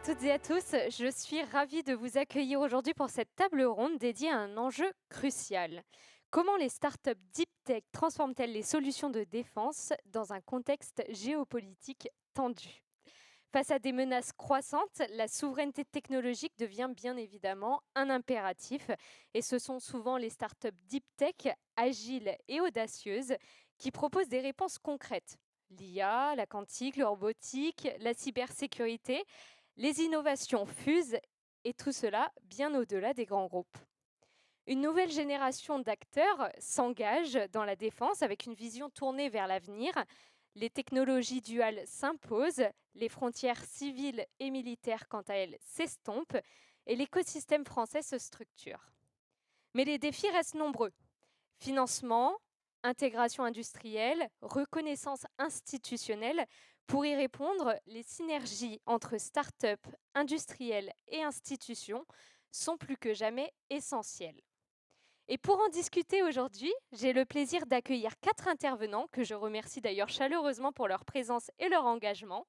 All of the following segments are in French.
toutes et à tous, je suis ravie de vous accueillir aujourd'hui pour cette table ronde dédiée à un enjeu crucial. Comment les startups deep tech transforment-elles les solutions de défense dans un contexte géopolitique tendu? Face à des menaces croissantes, la souveraineté technologique devient bien évidemment un impératif et ce sont souvent les startups deep tech, agiles et audacieuses, qui proposent des réponses concrètes. L'IA, la quantique, le robotique, la cybersécurité, les innovations fusent et tout cela bien au-delà des grands groupes. Une nouvelle génération d'acteurs s'engage dans la défense avec une vision tournée vers l'avenir. Les technologies duales s'imposent, les frontières civiles et militaires, quant à elles, s'estompent et l'écosystème français se structure. Mais les défis restent nombreux. Financement, intégration industrielle, reconnaissance institutionnelle. Pour y répondre, les synergies entre start-up, industriels et institutions sont plus que jamais essentielles. Et pour en discuter aujourd'hui, j'ai le plaisir d'accueillir 4 intervenants que je remercie d'ailleurs chaleureusement pour leur présence et leur engagement.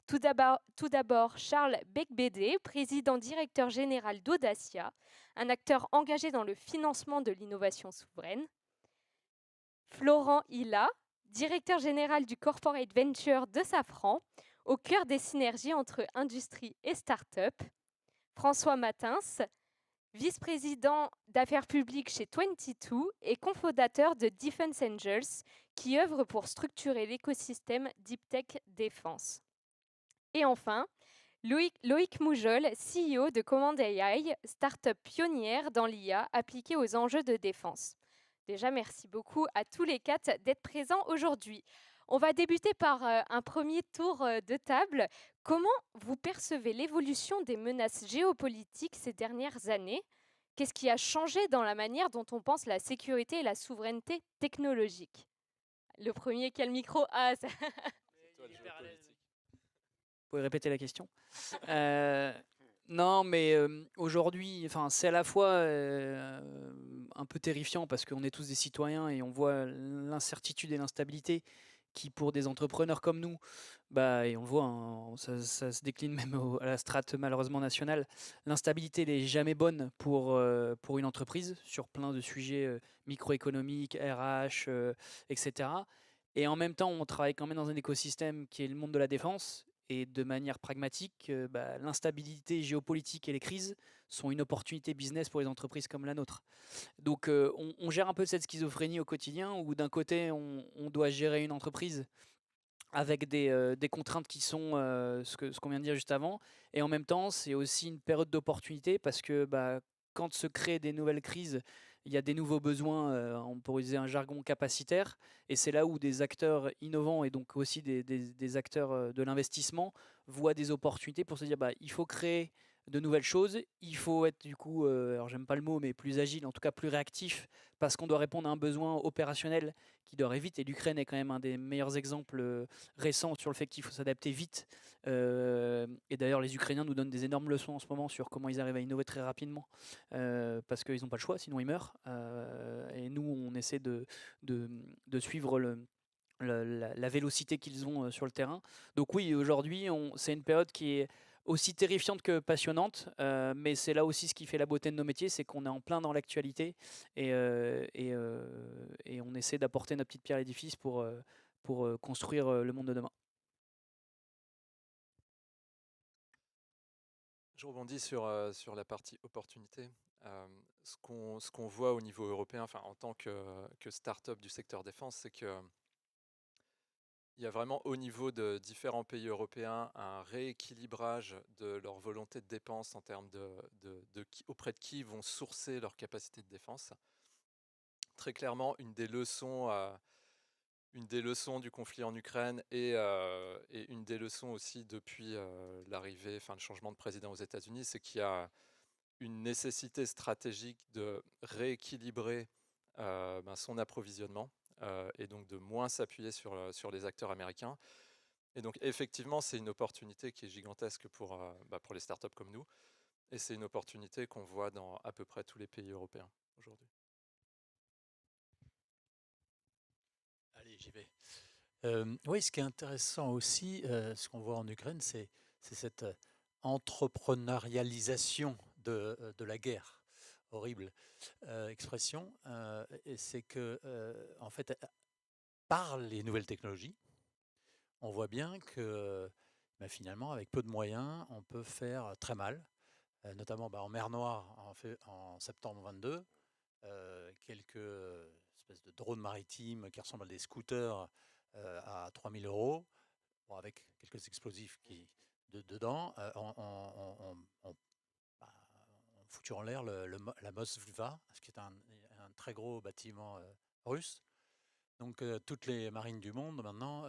Tout d'abord, Charles Becbédé, président directeur général d'Audacia, un acteur engagé dans le financement de l'innovation souveraine. Florent Hilla, directeur général du Corporate Venture de Safran, au cœur des synergies entre industrie et start-up. François Matins, vice-président d'affaires publiques chez 22 et cofondateur de Defense Angels, qui œuvre pour structurer l'écosystème Deep Tech Défense. Et enfin, Loïc Moujol, CEO de Command AI, start-up pionnière dans l'IA appliquée aux enjeux de défense. Déjà, merci beaucoup à tous les 4 d'être présents aujourd'hui. On va débuter par un premier tour de table. Comment vous percevez l'évolution des menaces géopolitiques ces dernières années? Qu'est-ce qui a changé dans la manière dont on pense la sécurité et la souveraineté technologique? Le premier qui a le micro. Ah, ça... Vous pouvez répéter la question? Non, mais aujourd'hui, c'est à la fois un peu terrifiant parce qu'on est tous des citoyens et on voit l'incertitude et l'instabilité qui, pour des entrepreneurs comme nous, et on le voit, hein, ça se décline même à la strate malheureusement nationale, l'instabilité n'est jamais bonne pour une entreprise sur plein de sujets microéconomiques, RH, etc. Et en même temps, on travaille quand même dans un écosystème qui est le monde de la défense. Et de manière pragmatique, l'instabilité géopolitique et les crises sont une opportunité business pour les entreprises comme la nôtre. Donc on gère un peu cette schizophrénie au quotidien où d'un côté on doit gérer une entreprise avec des contraintes qui sont ce qu'on vient de dire juste avant. Et en même temps, c'est aussi une période d'opportunité parce que quand se créent des nouvelles crises, il y a des nouveaux besoins, on pourrait utiliser un jargon capacitaire, et c'est là où des acteurs innovants et donc aussi des acteurs de l'investissement voient des opportunités pour se dire il faut créer de nouvelles choses, il faut être du coup, alors j'aime pas le mot, mais plus agile, en tout cas plus réactif, parce qu'on doit répondre à un besoin opérationnel qui doit aller vite, et l'Ukraine est quand même un des meilleurs exemples récents sur le fait qu'il faut s'adapter vite. Et d'ailleurs, les Ukrainiens nous donnent des énormes leçons en ce moment sur comment ils arrivent à innover très rapidement, parce qu'ils n'ont pas le choix, sinon ils meurent. Et nous, on essaie de suivre la vélocité qu'ils ont sur le terrain. Donc oui, aujourd'hui, c'est une période qui est aussi terrifiante que passionnante, mais c'est là aussi ce qui fait la beauté de nos métiers, c'est qu'on est en plein dans l'actualité et on essaie d'apporter notre petite pierre à l'édifice pour construire le monde de demain. Je rebondis sur la partie opportunité. Ce qu'on voit au niveau européen, en tant que start-up du secteur défense, c'est qu'il y a vraiment au niveau de différents pays européens un rééquilibrage de leur volonté de dépense en termes auprès de qui vont sourcer leur capacité de défense. Très clairement, une des leçons du conflit en Ukraine et une des leçons aussi depuis l'arrivée, le changement de président aux États-Unis, c'est qu'il y a une nécessité stratégique de rééquilibrer son approvisionnement et donc de moins s'appuyer sur les acteurs américains. Et donc effectivement, c'est une opportunité qui est gigantesque pour les startups comme nous. Et c'est une opportunité qu'on voit dans à peu près tous les pays européens aujourd'hui. Allez, j'y vais. Oui, ce qui est intéressant aussi, ce qu'on voit en Ukraine, c'est cette entrepreneurialisation de la guerre. Horrible expression. Et c'est que, en fait, par les nouvelles technologies, on voit bien que finalement, avec peu de moyens, on peut faire très mal. Notamment en mer Noire en septembre 22, quelques espèces de drones maritimes qui ressemblent à des scooters à 3000 €, avec quelques explosifs dedans, on foutu en l'air la Moskva, ce qui est un très gros bâtiment russe. Donc toutes les marines du monde maintenant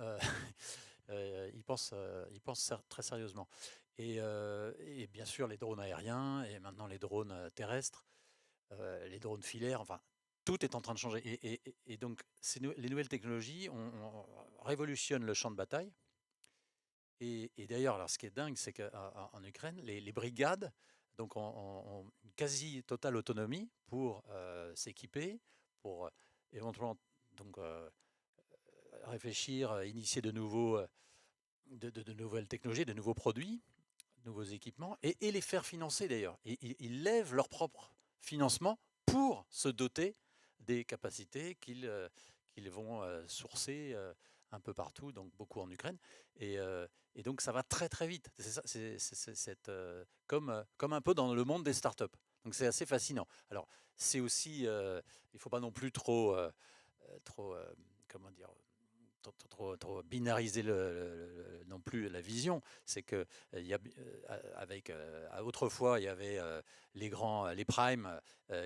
ils pensent très sérieusement. Et bien sûr les drones aériens et maintenant les drones terrestres, les drones filaires, enfin tout est en train de changer. Et donc les nouvelles technologies on révolutionnent le champ de bataille. Et d'ailleurs, alors ce qui est dingue, c'est qu'en Ukraine, les brigades donc ont une quasi totale autonomie pour s'équiper, pour éventuellement donc réfléchir, initier de nouvelles technologies, de nouveaux produits, de nouveaux équipements, et les faire financer d'ailleurs. Ils lèvent leur propre financement pour se doter des capacités qu'ils vont sourcer un peu partout, donc beaucoup en Ukraine. Et donc ça va très très vite. C'est comme un peu dans le monde des startups. Donc c'est assez fascinant. Alors c'est aussi, il ne faut pas non plus trop comment dire, trop binariser non plus la vision. C'est que autrefois il y avait les primes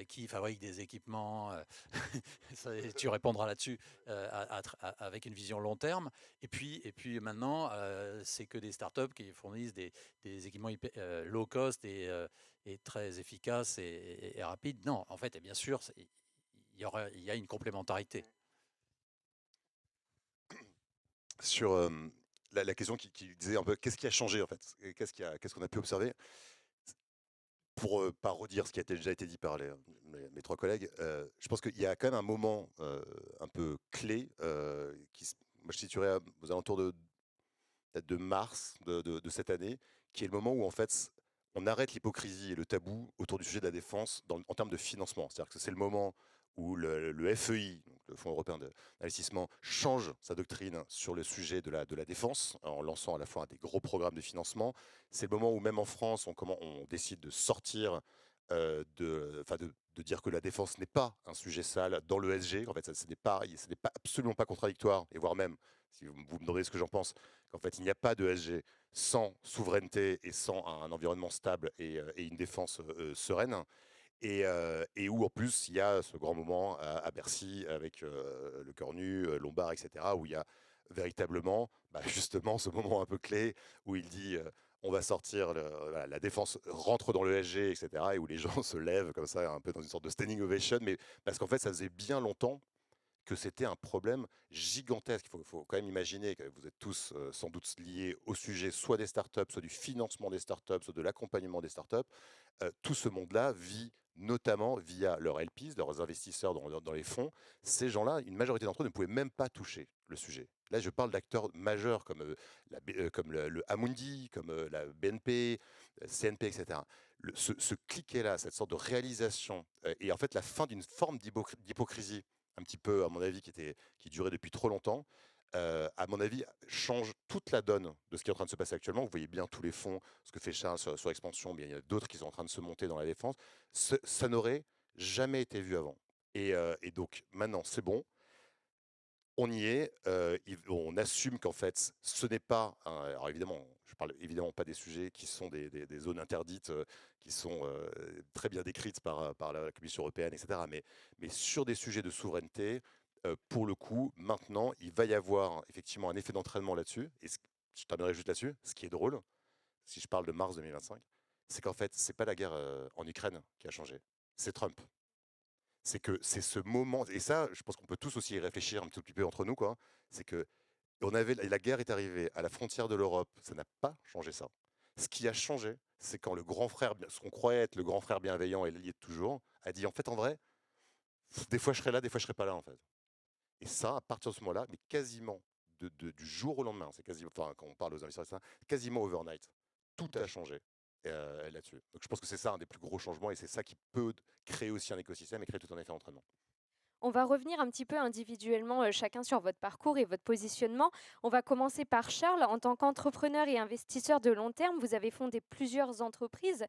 qui fabriquent des équipements. Tu répondras là-dessus avec une vision long terme. Et puis maintenant c'est que des startups qui fournissent des équipements low cost et très efficaces et rapides. Non, en fait, et bien sûr, il y a une complémentarité. Sur la question qui disait un peu qu'est-ce qui a changé en fait, qu'est-ce qu'on a pu observer. Pour pas redire ce qui a déjà été dit par mes trois collègues, je pense qu'il y a quand même un moment un peu clé moi je situerais aux alentours peut-être de mars de cette année, qui est le moment où en fait on arrête l'hypocrisie et le tabou autour du sujet de la défense en termes de financement. C'est-à-dire que c'est le moment où le FEI, donc le Fonds européen d'investissement, change sa doctrine sur le sujet de la défense, en lançant à la fois des gros programmes de financement. C'est le moment où même en France, on décide de sortir, de dire que la défense n'est pas un sujet sale dans l'ESG. En fait, ce n'est pas absolument pas contradictoire, et voire même, si vous me demandez ce que j'en pense, qu'en fait, il n'y a pas d'ESG sans souveraineté et sans un environnement stable et une défense sereine. Et où en plus il y a ce grand moment à Bercy avec le Cornu, Lombard, etc., où il y a véritablement justement ce moment un peu clé où il dit on va sortir, la défense rentre dans le SG, etc., et où les gens se lèvent comme ça un peu dans une sorte de standing ovation, mais parce qu'en fait ça faisait bien longtemps que c'était un problème gigantesque. Il faut quand même imaginer que vous êtes tous sans doute liés au sujet soit des startups, soit du financement des startups, soit de l'accompagnement des startups. Tout ce monde-là vit notamment via leurs LPs, leurs investisseurs dans les fonds. Ces gens-là, une majorité d'entre eux ne pouvaient même pas toucher le sujet. Là, je parle d'acteurs majeurs comme le Amundi, comme la BNP, CNP, etc. Ce cliquet-là, cette sorte de réalisation, et en fait la fin d'une forme d'hypocrisie, un petit peu, à mon avis, qui durait depuis trop longtemps, à mon avis, change toute la donne de ce qui est en train de se passer actuellement. Vous voyez bien tous les fonds, ce que fait Charles sur Expansion, bien, il y a d'autres qui sont en train de se monter dans la défense. Ça n'aurait jamais été vu avant. Et donc, maintenant, c'est bon. On y est, on assume qu'en fait, ce n'est pas... alors évidemment, je parle évidemment pas des sujets qui sont des zones interdites, qui sont très bien décrites par la Commission européenne, etc. Mais sur des sujets de souveraineté, pour le coup, maintenant, il va y avoir effectivement un effet d'entraînement là-dessus. Et je terminerai juste là-dessus. Ce qui est drôle, si je parle de mars 2025, c'est qu'en fait, c'est pas la guerre en Ukraine qui a changé, c'est Trump. C'est que c'est ce moment, et ça, je pense qu'on peut tous aussi y réfléchir un tout petit peu entre nous, quoi. C'est que la guerre est arrivée à la frontière de l'Europe, ça n'a pas changé ça. Ce qui a changé, c'est quand le grand frère, ce qu'on croyait être le grand frère bienveillant et l'allié de toujours, a dit en fait, en vrai, des fois je serai là, des fois je serai pas là, en fait. Et ça, à partir de ce moment-là, mais quasiment du jour au lendemain, c'est quasiment, enfin, quand on parle aux investisseurs, quasiment overnight, tout a changé. là-dessus. Donc je pense que c'est ça un des plus gros changements et c'est ça qui peut créer aussi un écosystème et créer tout un effet d'entraînement. On va revenir un petit peu individuellement, chacun sur votre parcours et votre positionnement. On va commencer par Charles. En tant qu'entrepreneur et investisseur de long terme, vous avez fondé plusieurs entreprises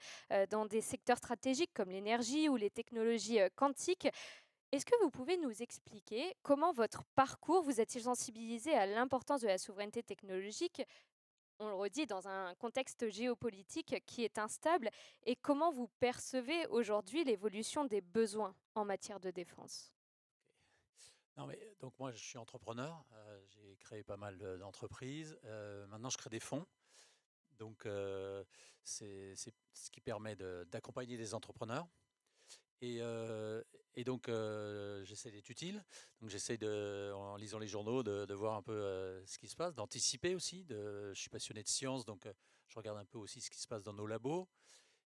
dans des secteurs stratégiques comme l'énergie ou les technologies quantiques. Est-ce que vous pouvez nous expliquer comment votre parcours vous a-t-il sensibilisé à l'importance de la souveraineté technologique, on le redit, dans un contexte géopolitique qui est instable, et comment vous percevez aujourd'hui l'évolution des besoins en matière de défense? Non, mais donc moi, je suis entrepreneur. J'ai créé pas mal d'entreprises. Maintenant, je crée des fonds. Donc, c'est ce qui permet d'accompagner des entrepreneurs. Et donc, j'essaie d'être utile. Donc, j'essaie en lisant les journaux, de voir un peu ce qui se passe, d'anticiper aussi. Je suis passionné de science, donc je regarde un peu aussi ce qui se passe dans nos labos.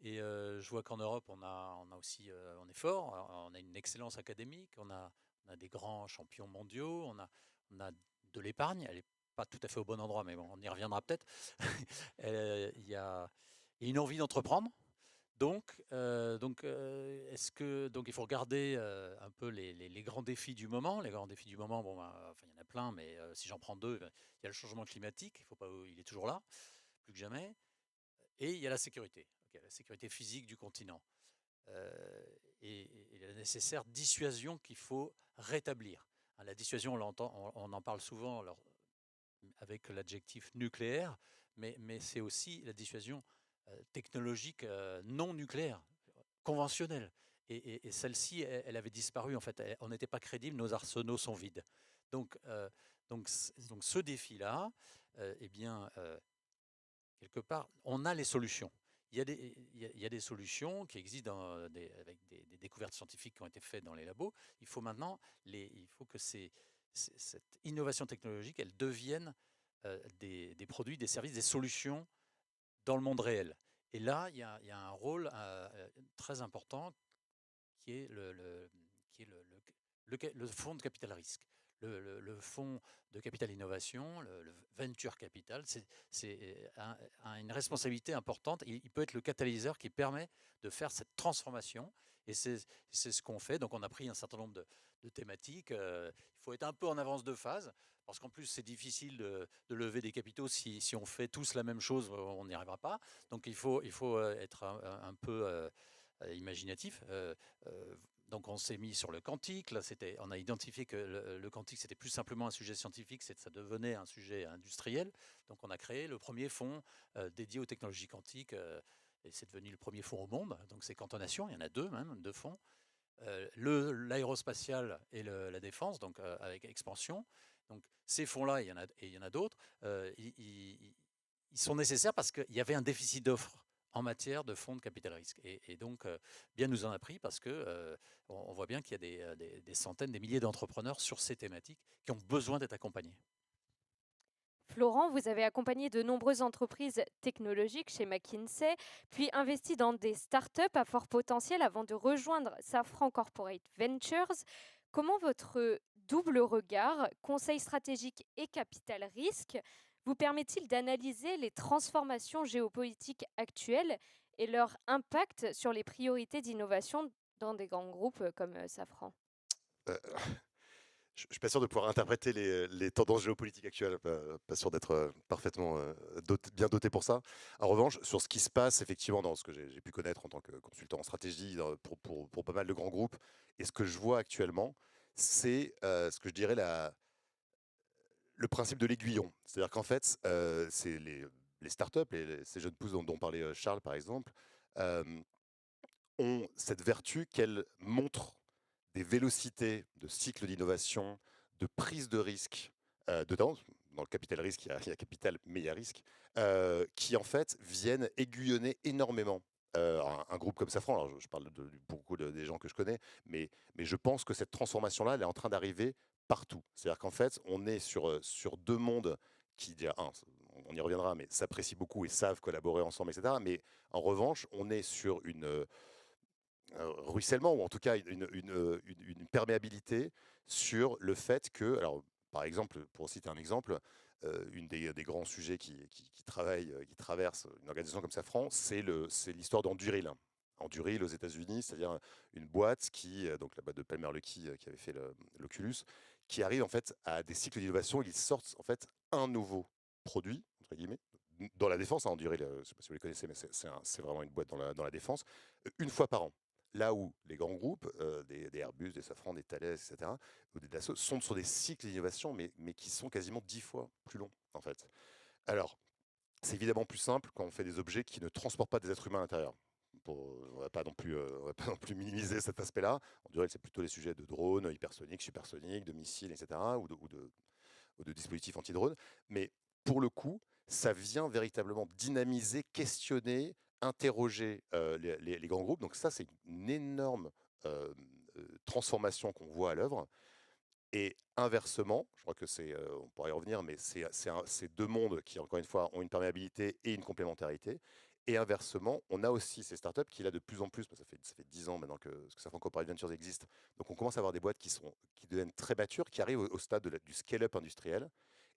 Et je vois qu'en Europe, on a aussi, on est fort, on a une excellence académique, on a des grands champions mondiaux, on a de l'épargne. Elle n'est pas tout à fait au bon endroit, mais bon, on y reviendra peut-être. Il y a une envie d'entreprendre. Donc il faut regarder un peu les grands défis du moment. Les grands défis du moment, bon, enfin, il y en a plein, mais si j'en prends deux, il y a le changement climatique. Il est toujours là, plus que jamais. Et il y a la sécurité, la sécurité physique du continent. Et la nécessaire dissuasion qu'il faut rétablir. Hein, la dissuasion, on en parle souvent avec l'adjectif nucléaire, mais c'est aussi la dissuasion technologique non nucléaire, conventionnelle. Et celle-ci, elle avait disparu, en fait. On n'était pas crédible, nos arsenaux sont vides. Donc ce défi-là, eh bien, quelque part, on a les solutions. Il y a des solutions qui existent avec des découvertes scientifiques qui ont été faites dans les labos. Il faut maintenant, il faut que cette innovation technologique, elle devienne des produits, des services, des solutions dans le monde réel. Et là, il y a un rôle très important qui est le fonds de capital risque. Le fonds de capital innovation, le venture capital, a une responsabilité importante. Il peut être le catalyseur qui permet de faire cette transformation. Et c'est ce qu'on fait. Donc on a pris un certain nombre de thématiques. Il faut être un peu en avance de phase, parce qu'en plus c'est difficile de lever des capitaux. Si on fait tous la même chose, on n'y arrivera pas. Donc il faut être un peu imaginatif. Donc on s'est mis sur le quantique. Là, on a identifié que le quantique, c'était plus simplement un sujet scientifique, ça devenait un sujet industriel. Donc on a créé le premier fonds dédié aux technologies quantiques, et c'est devenu le premier fonds au monde. Donc c'est Cantonation, il y en a deux fonds. L'aérospatial et la défense, donc avec Expansion. Donc ces fonds-là, il y en a d'autres. Ils sont nécessaires parce qu'il y avait un déficit d'offres en matière de fonds de capital risque. Et donc, bien nous en a pris, parce que on voit bien qu'il y a des centaines, des milliers d'entrepreneurs sur ces thématiques qui ont besoin d'être accompagnés. Florent, vous avez accompagné de nombreuses entreprises technologiques chez McKinsey, puis investi dans des startups à fort potentiel avant de rejoindre Safran Corporate Ventures. Comment votre double regard, conseil stratégique et capital risque, vous permet-il d'analyser les transformations géopolitiques actuelles et leur impact sur les priorités d'innovation dans des grands groupes comme Safran? Euh, Je ne suis pas sûr de pouvoir interpréter les tendances géopolitiques actuelles, pas sûr d'être parfaitement bien doté pour ça. En revanche, sur ce qui se passe effectivement dans ce que j'ai pu connaître en tant que consultant en stratégie pour pas mal de grands groupes, et ce que je vois actuellement, c'est ce que je dirais le principe de l'aiguillon. C'est-à-dire qu'en fait, c'est les startups, ces jeunes pousses dont parlait Charles par exemple, ont cette vertu qu'elles montrent des vélocités de cycle d'innovation, de prise de risque, dedans, dans le capital risque, il y a capital, mais il y a risque, qui en fait viennent aiguillonner énormément un groupe comme Safran. Alors, je parle de beaucoup des gens que je connais, mais je pense que cette transformation-là, elle est en train d'arriver partout. C'est-à-dire qu'en fait, on est sur deux mondes qui, déjà, on y reviendra, mais s'apprécient beaucoup et savent collaborer ensemble, etc. Mais en revanche, on est sur ruissellement, ou en tout cas une perméabilité sur le fait que, alors par exemple, pour citer un exemple, une des grands sujets qui traverse une organisation comme Safran, c'est l'histoire d'Anduril. Anduril aux États-Unis, c'est-à-dire une boîte donc la boîte de Palmer-Luckey qui avait fait l'Oculus, qui arrive en fait à des cycles d'innovation. Ils sortent en fait un nouveau produit, entre guillemets, dans la défense. Anduril, je ne sais pas si vous les connaissez, mais c'est vraiment une boîte dans la défense, une fois par an. Là où les grands groupes, des Airbus, des Safran, des Thales, etc., ou des Dassault, sont sur des cycles d'innovation, mais qui sont quasiment 10 fois plus longs, en fait. Alors, c'est évidemment plus simple quand on fait des objets qui ne transportent pas des êtres humains à l'intérieur. On ne va pas non plus minimiser cet aspect-là. On dirait que c'est plutôt les sujets de drones, hypersoniques, supersoniques, de missiles, etc., ou de dispositifs anti-drones. Mais pour le coup, ça vient véritablement dynamiser, questionner, interroger les grands groupes. Donc ça, c'est une énorme transformation qu'on voit à l'œuvre. Et inversement, je crois que on pourrait y revenir, mais c'est deux mondes qui, encore une fois, ont une perméabilité et une complémentarité. Et inversement, on a aussi ces startups qui, là, de plus en plus, ça fait 10 ans maintenant que Safran Corporate Ventures existe, donc on commence à avoir des boîtes qui deviennent très matures, qui arrivent au stade du scale-up industriel,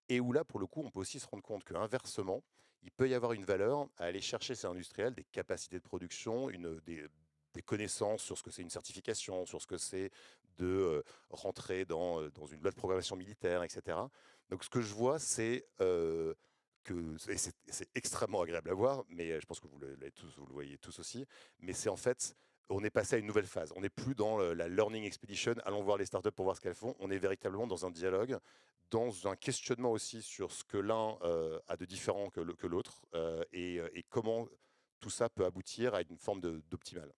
et où là, pour le coup, on peut aussi se rendre compte qu'inversement, il peut y avoir une valeur à aller chercher ces industriels, des capacités de production, des connaissances sur ce que c'est une certification, sur ce que c'est de rentrer dans une loi de programmation militaire, etc. Donc ce que je vois, c'est c'est extrêmement agréable à voir, mais je pense que vous le voyez tous aussi, mais c'est en fait, on est passé à une nouvelle phase. On n'est plus dans la learning expedition, allons voir les startups pour voir ce qu'elles font. On est véritablement dans un dialogue, dans un questionnement aussi sur ce que l'un a de différent que l'autre, et comment tout ça peut aboutir à une forme d'optimal.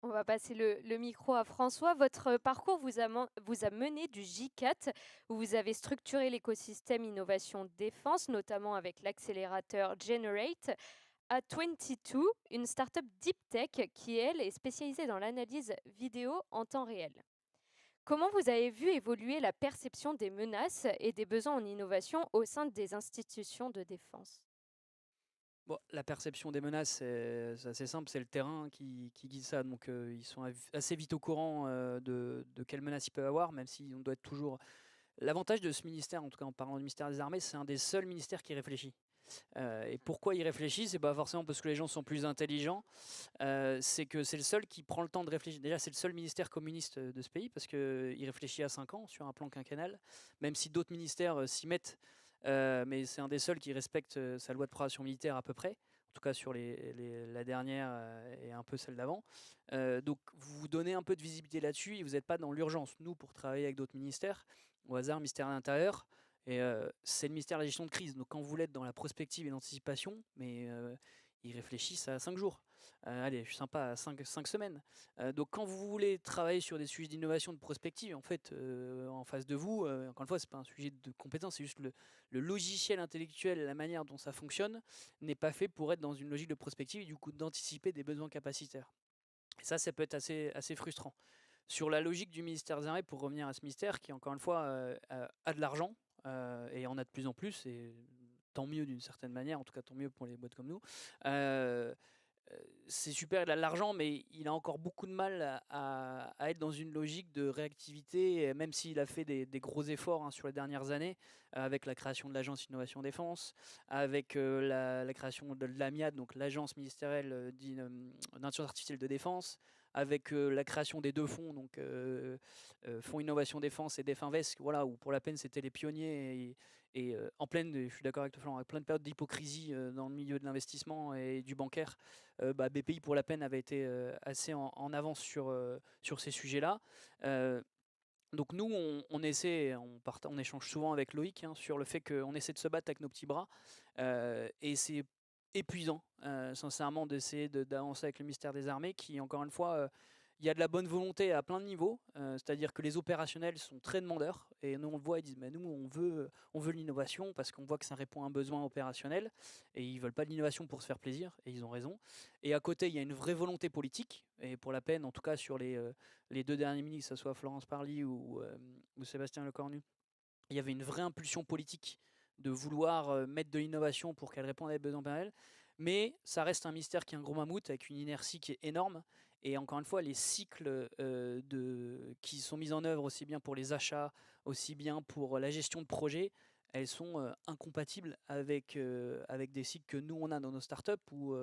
On va passer le micro à François. Votre parcours vous a mené du J4, où vous avez structuré l'écosystème innovation défense, notamment avec l'accélérateur Generate, à 22, une startup deep tech qui, elle, est spécialisée dans l'analyse vidéo en temps réel. Comment vous avez vu évoluer la perception des menaces et des besoins en innovation au sein des institutions de défense? Bon, la perception des menaces, c'est assez simple, c'est le terrain qui guide ça. Donc, ils sont assez vite au courant de quelles menaces ils peuvent avoir, même si on doit être toujours. L'avantage de ce ministère, en tout cas en parlant du ministère des Armées, c'est un des seuls ministères qui réfléchit. Et pourquoi il réfléchit? C'est pas forcément parce que les gens sont plus intelligents, c'est que c'est le seul qui prend le temps de réfléchir. Déjà, c'est le seul ministère communiste de ce pays parce qu'il réfléchit à 5 ans sur un plan quinquennal, même si d'autres ministères s'y mettent. Mais c'est un des seuls qui respecte sa loi de programmation militaire à peu près, en tout cas sur la dernière et un peu celle d'avant. Donc vous vous donnez un peu de visibilité là-dessus et vous n'êtes pas dans l'urgence. Nous, pour travailler avec d'autres ministères, au hasard, ministère de l'Intérieur, et c'est le ministère de la gestion de crise. Donc quand vous l'êtes dans la prospective et l'anticipation, mais ils réfléchissent à 5 jours. Allez, je suis sympa, à 5 semaines. Donc quand vous voulez travailler sur des sujets d'innovation, de prospective, en fait, en face de vous, encore une fois, c'est pas un sujet de compétence, c'est juste le logiciel intellectuel, la manière dont ça fonctionne, n'est pas fait pour être dans une logique de prospective et du coup d'anticiper des besoins capacitaires. Et ça peut être assez frustrant. Sur la logique du ministère des Armées, pour revenir à ce ministère qui, encore une fois, a de l'argent et en a de plus en plus, et tant mieux d'une certaine manière, en tout cas tant mieux pour les boîtes comme nous. C'est super, il a de l'argent, mais il a encore beaucoup de mal à être dans une logique de réactivité, même s'il a fait des gros efforts sur les dernières années, avec la création de l'agence Innovation Défense, avec la création de l'AMIAD, donc l'agence ministérielle d'intelligence artificielle de défense, avec la création des deux fonds, donc Fonds Innovation Défense et Definvest, voilà, où pour la peine c'était les pionniers et en pleine, je suis d'accord avec toi, Florent, avec plein de périodes d'hypocrisie dans le milieu de l'investissement et du bancaire, BPI pour la peine avait été assez en avance sur ces sujets-là. Donc nous, on essaie, on échange souvent avec Loïc sur le fait qu'on essaie de se battre avec nos petits bras, et c'est épuisant, sincèrement, d'essayer d'avancer avec le ministère des Armées qui, encore une fois, il y a de la bonne volonté à plein de niveaux, c'est-à-dire que les opérationnels sont très demandeurs, et nous on le voit, ils disent mais nous on veut l'innovation parce qu'on voit que ça répond à un besoin opérationnel, et ils veulent pas de l'innovation pour se faire plaisir, et ils ont raison. Et à côté il y a une vraie volonté politique, et pour la peine, en tout cas sur les 2 derniers ministres, que ce soit Florence Parly ou Sébastien Lecornu, il y avait une vraie impulsion politique de vouloir mettre de l'innovation pour qu'elle réponde à des besoins personnels. Mais ça reste un ministère qui est un gros mammouth avec une inertie qui est énorme. Et encore une fois, les cycles qui sont mis en œuvre aussi bien pour les achats aussi bien pour la gestion de projet, elles sont incompatibles avec des cycles que nous on a dans nos startups où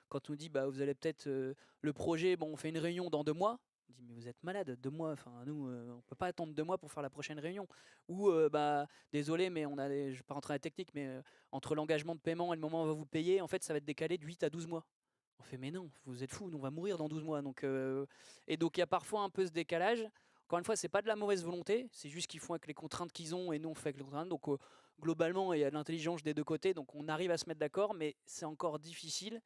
quand on dit bah vous allez peut-être le projet, bon on fait une réunion dans 2 mois. On dit mais vous êtes malade, 2 mois, enfin nous on peut pas attendre 2 mois pour faire la prochaine réunion. Ou bah désolé mais je vais pas rentrer dans la technique mais entre l'engagement de paiement et le moment où on va vous payer, en fait ça va être décalé de 8 à 12 mois. On fait mais non, vous êtes fous, nous on va mourir dans 12 mois. Et donc il y a parfois un peu ce décalage. Encore une fois, c'est pas de la mauvaise volonté, c'est juste qu'ils font avec les contraintes qu'ils ont et nous on fait avec les contraintes. Donc globalement, il y a de l'intelligence des deux côtés, donc on arrive à se mettre d'accord, mais c'est encore difficile.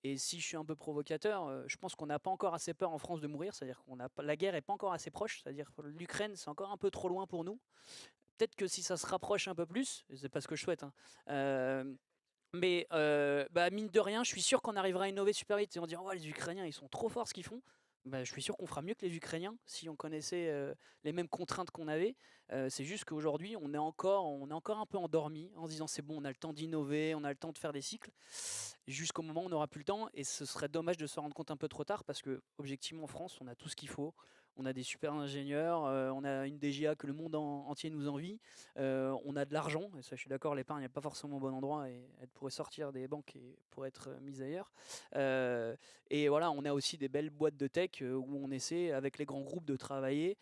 Et si je suis un peu provocateur, je pense qu'on n'a pas encore assez peur en France de mourir, c'est-à-dire la guerre est pas encore assez proche, c'est-à-dire que l'Ukraine c'est encore un peu trop loin pour nous. Peut-être que si ça se rapproche un peu plus, et c'est pas ce que je souhaite, hein, mais bah, mine de rien, je suis sûr qu'on arrivera à innover super vite et on dit oh, les Ukrainiens ils sont trop forts ce qu'ils font. Bah, je suis sûr qu'on fera mieux que les Ukrainiens si on connaissait les mêmes contraintes qu'on avait. C'est juste qu'aujourd'hui on est encore un peu endormi en se disant c'est bon, on a le temps d'innover, on a le temps de faire des cycles jusqu'au moment où on n'aura plus le temps, et ce serait dommage de se rendre compte un peu trop tard parce que objectivement en France on a tout ce qu'il faut. On a des super ingénieurs, on a une DGA que le monde entier nous envie, on a de l'argent, et ça je suis d'accord, l'épargne n'est pas forcément au bon endroit et elle pourrait sortir des banques et pourrait être mise ailleurs. Et voilà, on a aussi des belles boîtes de tech où on essaie avec les grands groupes de travailler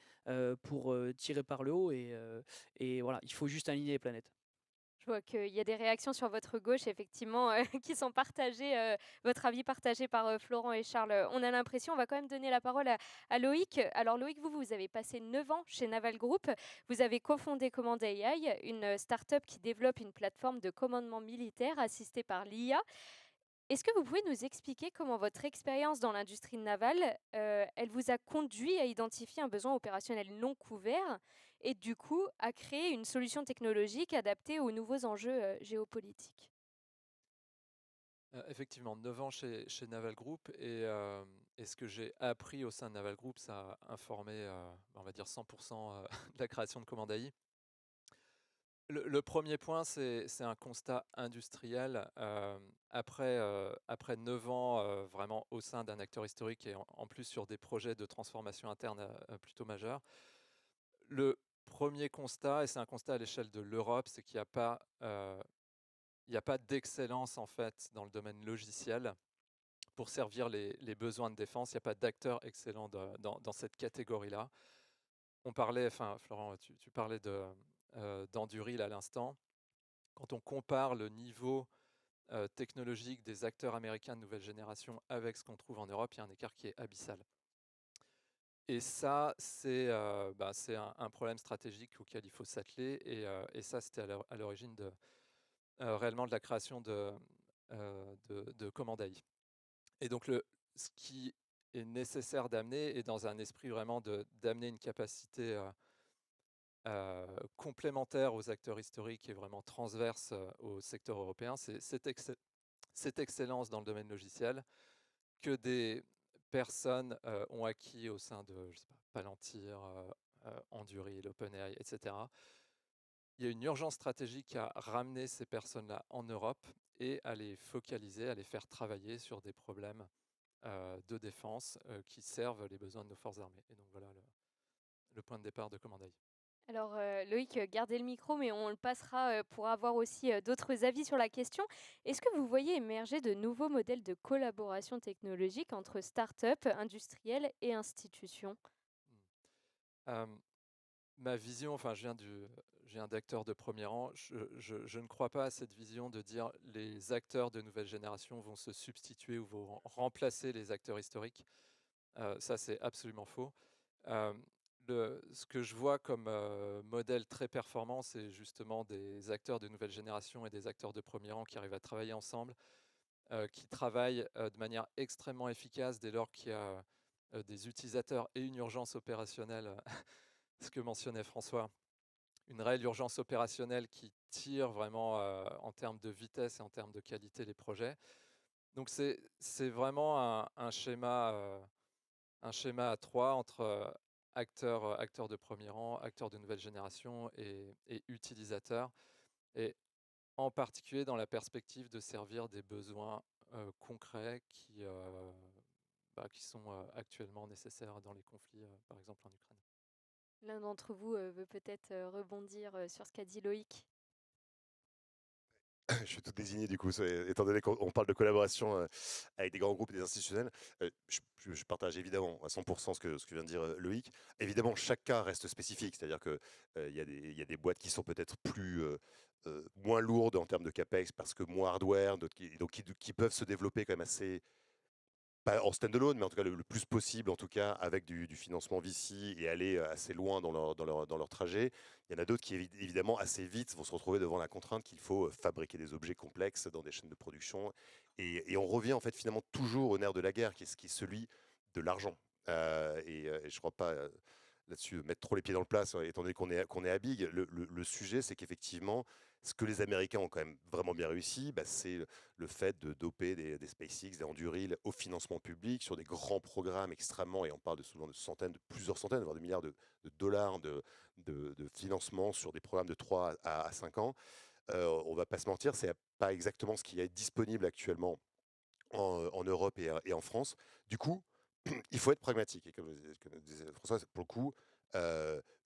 pour tirer par le haut, et voilà, il faut juste aligner les planètes. Je vois qu'il y a des réactions sur votre gauche, effectivement, qui sont partagées, votre avis partagé par Florent et Charles. On a l'impression, on va quand même donner la parole à Loïc. Alors Loïc, vous avez passé 9 ans chez Naval Group. Vous avez cofondé Command AI, une start-up qui développe une plateforme de commandement militaire assistée par l'IA. Est-ce que vous pouvez nous expliquer comment votre expérience dans l'industrie navale, elle vous a conduit à identifier un besoin opérationnel non couvert et du coup à créer une solution technologique adaptée aux nouveaux enjeux géopolitiques? Effectivement, 9 ans chez Naval Group et ce que j'ai appris au sein de Naval Group, ça a informé, on va dire 100% de la création de Command AI. Le premier point, c'est un constat industriel. Après 9 ans vraiment au sein d'un acteur historique et en plus sur des projets de transformation interne plutôt majeurs, le premier constat, et c'est un constat à l'échelle de l'Europe, c'est qu'il n'y a pas d'excellence en fait dans le domaine logiciel pour servir les besoins de défense. Il n'y a pas d'acteur excellent dans cette catégorie-là. On parlait, enfin Florent, tu parlais d'Anduril à l'instant. Quand on compare le niveau technologique des acteurs américains de nouvelle génération avec ce qu'on trouve en Europe, il y a un écart qui est abyssal. Et ça, c'est un problème stratégique auquel il faut s'atteler. Et ça, c'était à l'origine réellement de la création de Command AI. Et donc, ce qui est nécessaire d'amener, et dans un esprit vraiment d'amener une capacité complémentaire aux acteurs historiques et vraiment transverse au secteur européen, c'est cette excellence dans le domaine logiciel que des personnes ont acquis au sein de, je sais pas, Palantir, Anduril, OpenAI, etc. Il y a une urgence stratégique à ramener ces personnes-là en Europe et à les focaliser, à les faire travailler sur des problèmes de défense qui servent les besoins de nos forces armées. Et donc voilà le point de départ de Command AI. Alors Loïc, gardez le micro, mais on le passera pour avoir aussi d'autres avis sur la question. Est-ce que vous voyez émerger de nouveaux modèles de collaboration technologique entre start-up, industriels et institutions? Euh, Ma vision, enfin, je viens d'acteurs de premier rang. Je ne crois pas à cette vision de dire les acteurs de nouvelle génération vont se substituer ou vont remplacer les acteurs historiques. Ça, c'est absolument faux. Ce que je vois comme modèle très performant, c'est justement des acteurs de nouvelle génération et des acteurs de premier rang qui arrivent à travailler ensemble, qui travaillent de manière extrêmement efficace dès lors qu'il y a des utilisateurs et une urgence opérationnelle, ce que mentionnait François, une réelle urgence opérationnelle qui tire vraiment en termes de vitesse et en termes de qualité les projets. Donc c'est vraiment un schéma à trois entre acteurs de premier rang, acteurs de nouvelle génération et utilisateurs, et en particulier dans la perspective de servir des besoins concrets qui sont actuellement nécessaires dans les conflits, par exemple en Ukraine. L'un d'entre vous veut peut-être rebondir sur ce qu'a dit Loïc. Je suis tout désigné du coup, étant donné qu'on parle de collaboration avec des grands groupes et des institutionnels. Je partage évidemment à 100% ce que vient de dire Loïc. Évidemment, chaque cas reste spécifique, c'est-à-dire qu'il y a des boîtes qui sont peut-être moins lourdes en termes de CAPEX parce que moins hardware, d'autres qui peuvent se développer quand même assez, pas en stand-alone, mais en tout cas le plus possible, en tout cas avec du financement VC et aller assez loin dans leur trajet. Il y en a d'autres qui, évidemment, assez vite vont se retrouver devant la contrainte qu'il faut fabriquer des objets complexes dans des chaînes de production. Et on revient en fait finalement toujours au nerf de la guerre, qui est celui de l'argent. Et je ne crois pas là-dessus mettre trop les pieds dans le plat, étant donné qu'on est à Big. Le sujet, c'est qu'effectivement, ce que les Américains ont quand même vraiment bien réussi, c'est le fait de doper des SpaceX, des Anduril au financement public sur des grands programmes extrêmement, et on parle souvent de centaines, de plusieurs centaines, voire de milliards de dollars de financement sur des programmes de 3 à 5 ans. On ne va pas se mentir, c'est pas exactement ce qui est disponible actuellement en Europe et en France. Du coup, il faut être pragmatique. Et comme disait François, pour le coup,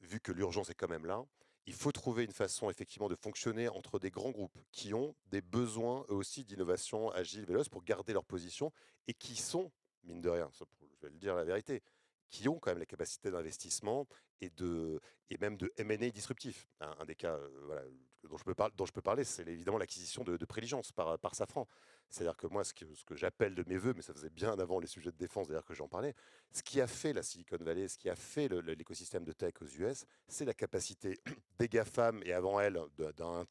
vu que l'urgence est quand même là, il faut trouver une façon effectivement de fonctionner entre des grands groupes qui ont des besoins eux aussi d'innovation agile, véloce pour garder leur position et qui sont, mine de rien, je vais le dire la vérité, qui ont quand même la capacité d'investissement et même de M&A disruptif. Un des cas voilà, dont je peux parler, c'est évidemment l'acquisition de Préligence par Safran. C'est-à-dire que moi, ce que j'appelle de mes voeux, mais ça faisait bien avant les sujets de défense d'ailleurs que j'en parlais, ce qui a fait la Silicon Valley, ce qui a fait l'écosystème de tech aux US, c'est la capacité des GAFAM et avant elle d'un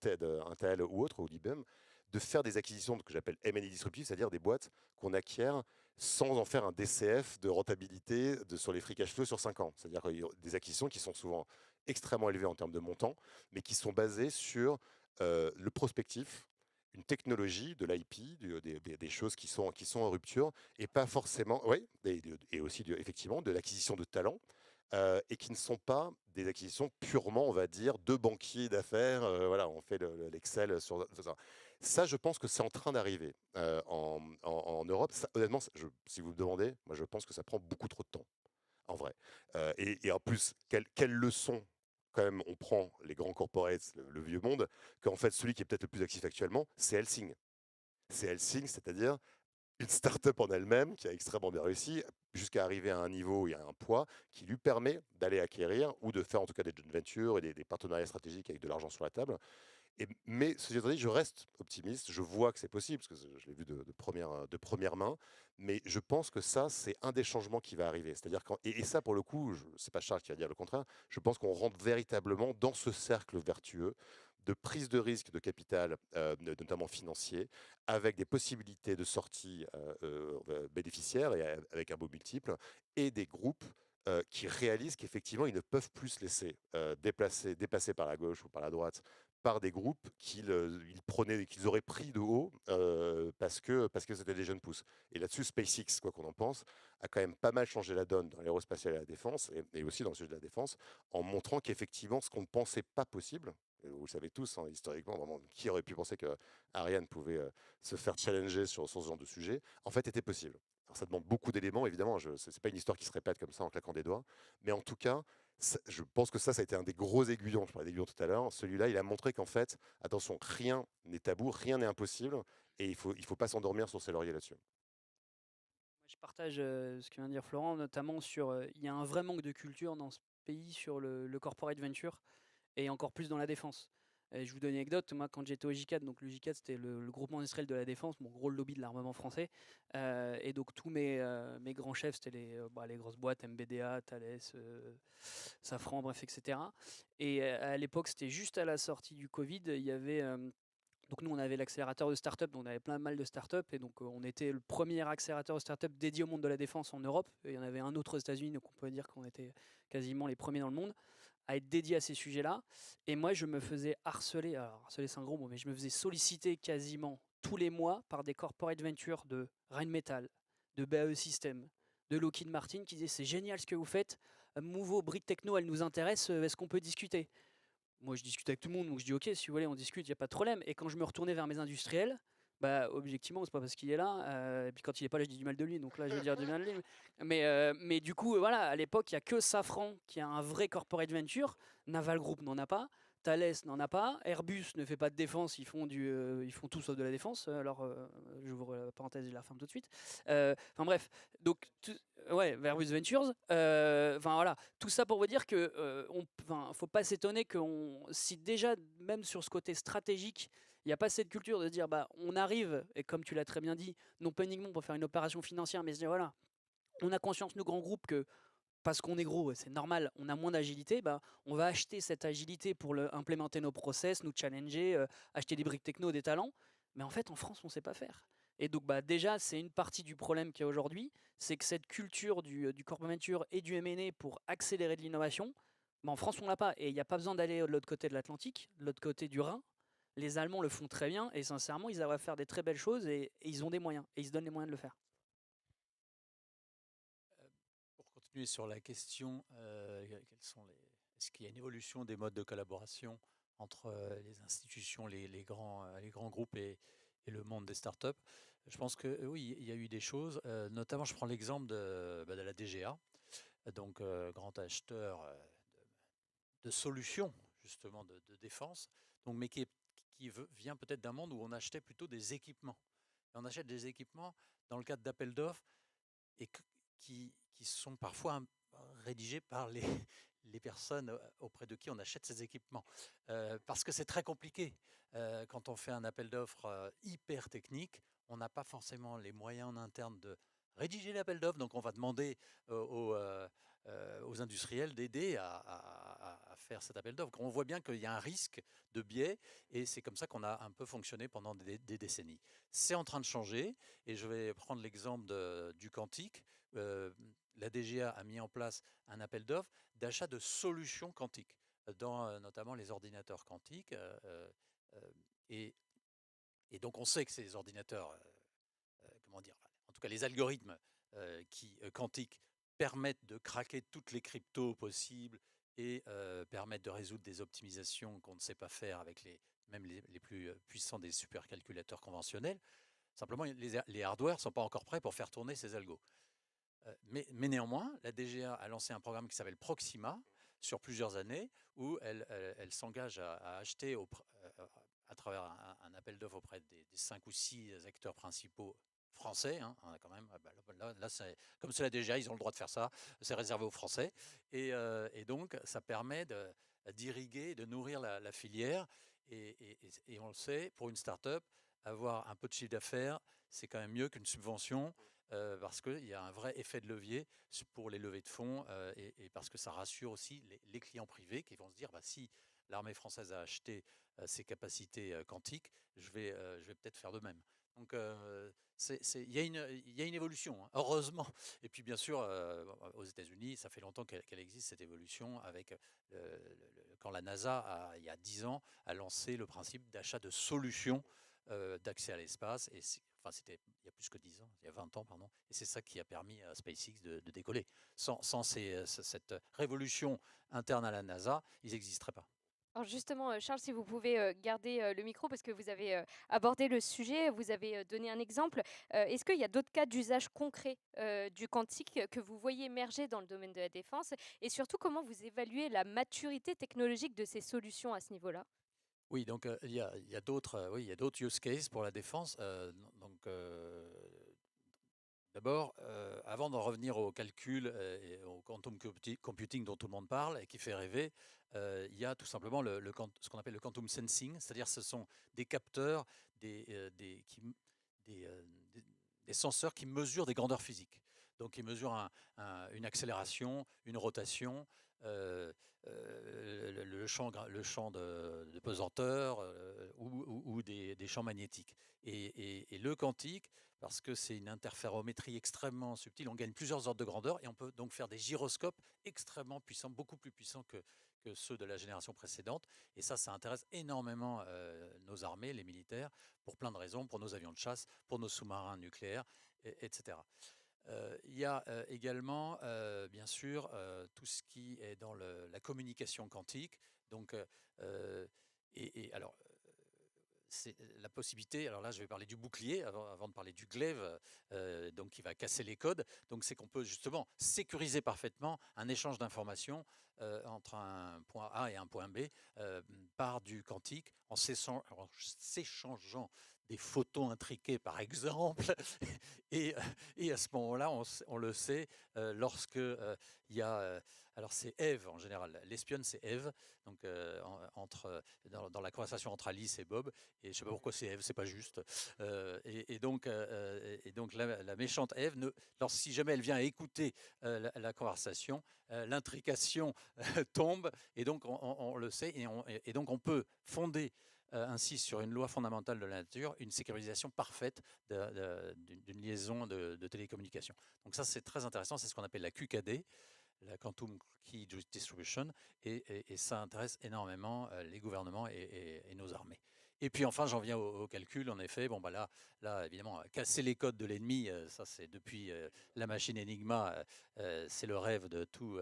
Intel ou autre, ou d'IBM, de faire des acquisitions que j'appelle M&A disruptives, c'est-à-dire des boîtes qu'on acquiert sans en faire un DCF de rentabilité sur les free cash flow sur 5 ans. C'est-à-dire des acquisitions qui sont souvent extrêmement élevées en termes de montant, mais qui sont basées sur le prospectif, une technologie, de l'IP, des choses qui sont en rupture, et pas forcément, oui, et aussi effectivement de l'acquisition de talents, et qui ne sont pas des acquisitions purement, on va dire, de banquiers d'affaires. Voilà, on fait l'Excel sur ça. Ça, je pense que c'est en train d'arriver en Europe. Ça, honnêtement, si vous me demandez, moi, je pense que ça prend beaucoup trop de temps, en vrai. Et en plus, quelle leçon quand même on prend les grands corporates, le vieux monde, qu'en fait celui qui est peut-être le plus actif actuellement, c'est Helsing. C'est Helsing, c'est-à-dire une start-up en elle-même qui a extrêmement bien réussi jusqu'à arriver à un niveau et à un poids qui lui permet d'aller acquérir ou de faire en tout cas des joint ventures et des partenariats stratégiques avec de l'argent sur la table. Mais ceci étant dit, je reste optimiste. Je vois que c'est possible, parce que je l'ai vu de première main. Mais je pense que ça, c'est un des changements qui va arriver. C'est-à-dire et ça, pour le coup, c'est pas Charles qui va dire le contraire. Je pense qu'on rentre véritablement dans ce cercle vertueux de prise de risque de capital, notamment financier, avec des possibilités de sortie bénéficiaires et avec un beau multiple, et des groupes qui réalisent qu'effectivement, ils ne peuvent plus se laisser dépasser par la gauche ou par la droite par des groupes qu'ils auraient pris de haut parce que c'était des jeunes pousses. Et là-dessus, SpaceX, quoi qu'on en pense, a quand même pas mal changé la donne dans l'aérospatiale et la défense, et aussi dans le sujet de la défense, en montrant qu'effectivement, ce qu'on ne pensait pas possible, et vous le savez tous, historiquement, vraiment, qui aurait pu penser que Ariane pouvait se faire challenger sur ce genre de sujet, en fait, était possible. Alors, ça demande beaucoup d'éléments, évidemment, ce n'est pas une histoire qui se répète comme ça en claquant des doigts, mais en tout cas, je pense que ça a été un des gros aiguillons. Je parlais d'aiguillons tout à l'heure. Celui-là, il a montré qu'en fait, attention, rien n'est tabou, rien n'est impossible, et il faut pas s'endormir sur ses lauriers là-dessus. Je partage ce que vient de dire Florent, notamment sur. Il y a un vrai manque de culture dans ce pays sur le corporate venture et encore plus dans la défense. Et je vous donne une anecdote. Moi, quand j'étais au GICAD, donc le GICAD, c'était le groupement industriel de la défense, mon gros lobby de l'armement français. Et donc, tous mes grands chefs, c'était les grosses boîtes, MBDA, Thales, Safran, bref, etc. Et à l'époque, c'était juste à la sortie du Covid. Il y avait. Donc nous, on avait l'accélérateur de start-up, donc on avait plein mal de start-up, et donc on était le premier accélérateur de start-up dédié au monde de la défense en Europe. Et il y en avait un autre aux États-Unis, donc on peut dire qu'on était quasiment les premiers dans le monde à être dédié à ces sujets-là. Et moi, je me faisais harceler, alors harceler c'est un gros mot, mais je me faisais solliciter quasiment tous les mois par des corporate ventures de Rheinmetall, de BAE Systems, de Lockheed Martin qui disaient c'est génial ce que vous faites, Mouvo, Brit Techno, elle nous intéresse, est-ce qu'on peut discuter? Moi, je discute avec tout le monde, donc je dis ok, si vous voulez, on discute, il n'y a pas de problème. Et quand je me retournais vers mes industriels, Bah, objectivement, c'est pas parce qu'il est là. Et puis quand il est pas là, je dis du mal de lui. Donc là, je vais dire du mal de lui. Mais du coup, voilà, à l'époque, il y a que Safran qui a un vrai corporate venture. Naval Group n'en a pas. Thales n'en a pas. Airbus ne fait pas de défense. Ils font tout sauf de la défense. Alors, j'ouvre la parenthèse et je la referme tout de suite. Enfin bref. Donc, ouais, Airbus Ventures. Enfin voilà, tout ça pour vous dire que faut pas s'étonner si déjà, même sur ce côté stratégique, il n'y a pas cette culture de se dire, bah, on arrive, et comme tu l'as très bien dit, non pas uniquement pour faire une opération financière, mais se dire, voilà, on a conscience, nous, grands groupes, que parce qu'on est gros, c'est normal, on a moins d'agilité, bah, on va acheter cette agilité pour implémenter nos process, nous challenger, acheter des briques techno, des talents. Mais en fait, en France, on ne sait pas faire. Et donc, bah, déjà, c'est une partie du problème qu'il y a aujourd'hui, c'est que cette culture du corporate venture et du M&A pour accélérer de l'innovation, bah, en France, on l'a pas. Et il n'y a pas besoin d'aller de l'autre côté de l'Atlantique, de l'autre côté du Rhin. Les Allemands le font très bien et sincèrement, ils arrivent à faire des très belles choses et ils ont des moyens et ils se donnent les moyens de le faire. Pour continuer sur la question, est-ce qu'il y a une évolution des modes de collaboration entre les institutions, les grands groupes et le monde des startups? Je pense que oui, il y a eu des choses. Notamment, je prends l'exemple de la DGA, donc grand acheteur de solutions justement de défense, donc, mais qui vient peut-être d'un monde où on achetait plutôt des équipements. Et on achète des équipements dans le cadre d'appels d'offres et qui sont parfois rédigés par les personnes auprès de qui on achète ces équipements. Parce que c'est très compliqué. Quand on fait un appel d'offres hyper technique, on n'a pas forcément les moyens en interne de rédiger l'appel d'offres, donc on va demander aux industriels d'aider à faire cet appel d'offres. On voit bien qu'il y a un risque de biais et c'est comme ça qu'on a un peu fonctionné pendant des décennies. C'est en train de changer et je vais prendre l'exemple du quantique. La DGA a mis en place un appel d'offres d'achat de solutions quantiques dans notamment les ordinateurs quantiques. Et donc on sait que ces ordinateurs, comment dire, en tout cas les algorithmes quantiques permettent de craquer toutes les cryptos possibles et permettent de résoudre des optimisations qu'on ne sait pas faire avec même les plus puissants des supercalculateurs conventionnels. Simplement, les hardware ne sont pas encore prêts pour faire tourner ces algos. Mais néanmoins, la DGA a lancé un programme qui s'appelle Proxima sur plusieurs années, où elle s'engage à acheter à travers un appel d'offres auprès des 5 ou 6 acteurs principaux français, hein, quand même. Là, comme c'est la DGA, ils ont le droit de faire ça, c'est réservé aux Français. Et donc, ça permet d'irriguer, de nourrir la filière. Et on le sait, pour une start-up, avoir un peu de chiffre d'affaires, c'est quand même mieux qu'une subvention. Parce qu'il y a un vrai effet de levier pour les levées de fonds et parce que ça rassure aussi les clients privés qui vont se dire, bah, si l'armée française a acheté ses capacités quantiques, je vais peut-être faire de même. Donc il y a une évolution, hein, heureusement. Et puis bien sûr, aux États-Unis, ça fait longtemps qu'elle existe cette évolution avec quand la NASA, il y a 10 ans, a lancé le principe d'achat de solutions d'accès à l'espace. Et c'était il y a plus que 10 ans, il y a 20 ans, pardon. Et c'est ça qui a permis à SpaceX de décoller. Sans cette révolution interne à la NASA, ils n'existeraient pas. Alors justement, Charles, si vous pouvez garder le micro parce que vous avez abordé le sujet, vous avez donné un exemple. Est-ce qu'il y a d'autres cas d'usage concret du quantique que vous voyez émerger dans le domaine de la défense? Et surtout, comment vous évaluez la maturité technologique de ces solutions à ce niveau-là? Oui, donc il y a d'autres use cases pour la défense. Donc d'abord, avant d'en revenir au calcul et au quantum computing dont tout le monde parle et qui fait rêver, il y a tout simplement ce qu'on appelle le quantum sensing, c'est-à-dire ce sont des capteurs, des senseurs qui mesurent des grandeurs physiques. Donc ils mesurent une accélération, une rotation, le champ de pesanteur ou des champs magnétiques. Et le quantique, parce que c'est une interférométrie extrêmement subtile, on gagne plusieurs ordres de grandeur et on peut donc faire des gyroscopes extrêmement puissants, beaucoup plus puissants que ceux de la génération précédente. Et ça intéresse énormément nos armées, les militaires, pour plein de raisons, pour nos avions de chasse, pour nos sous-marins nucléaires, etc. Il y a également, bien sûr, tout ce qui est dans la communication quantique. Donc, alors, c'est la possibilité, alors là je vais parler du bouclier avant de parler du glaive, donc qui va casser les codes. Donc c'est qu'on peut justement sécuriser parfaitement un échange d'informations entre un point A et un point B par du quantique en s'échangeant des photos intriquées par exemple. et, et à ce moment-là, on le sait, lorsque il y a... alors c'est Eve en général, l'espionne c'est Eve, donc dans la conversation entre Alice et Bob, et je ne sais pas pourquoi c'est Eve, c'est pas juste. Et donc la méchante Eve, si jamais elle vient écouter la conversation, l'intrication tombe, et donc on le sait, et donc on peut fonder ainsi sur une loi fondamentale de la nature une sécurisation parfaite d'une liaison de télécommunication. Donc ça c'est très intéressant, c'est ce qu'on appelle la QKD, la Quantum Key Distribution, et ça intéresse énormément les gouvernements et nos armées. Et puis enfin, j'en viens au calcul, en effet. Bon, bah là évidemment, casser les codes de l'ennemi, ça c'est depuis la machine Enigma, c'est le rêve de tout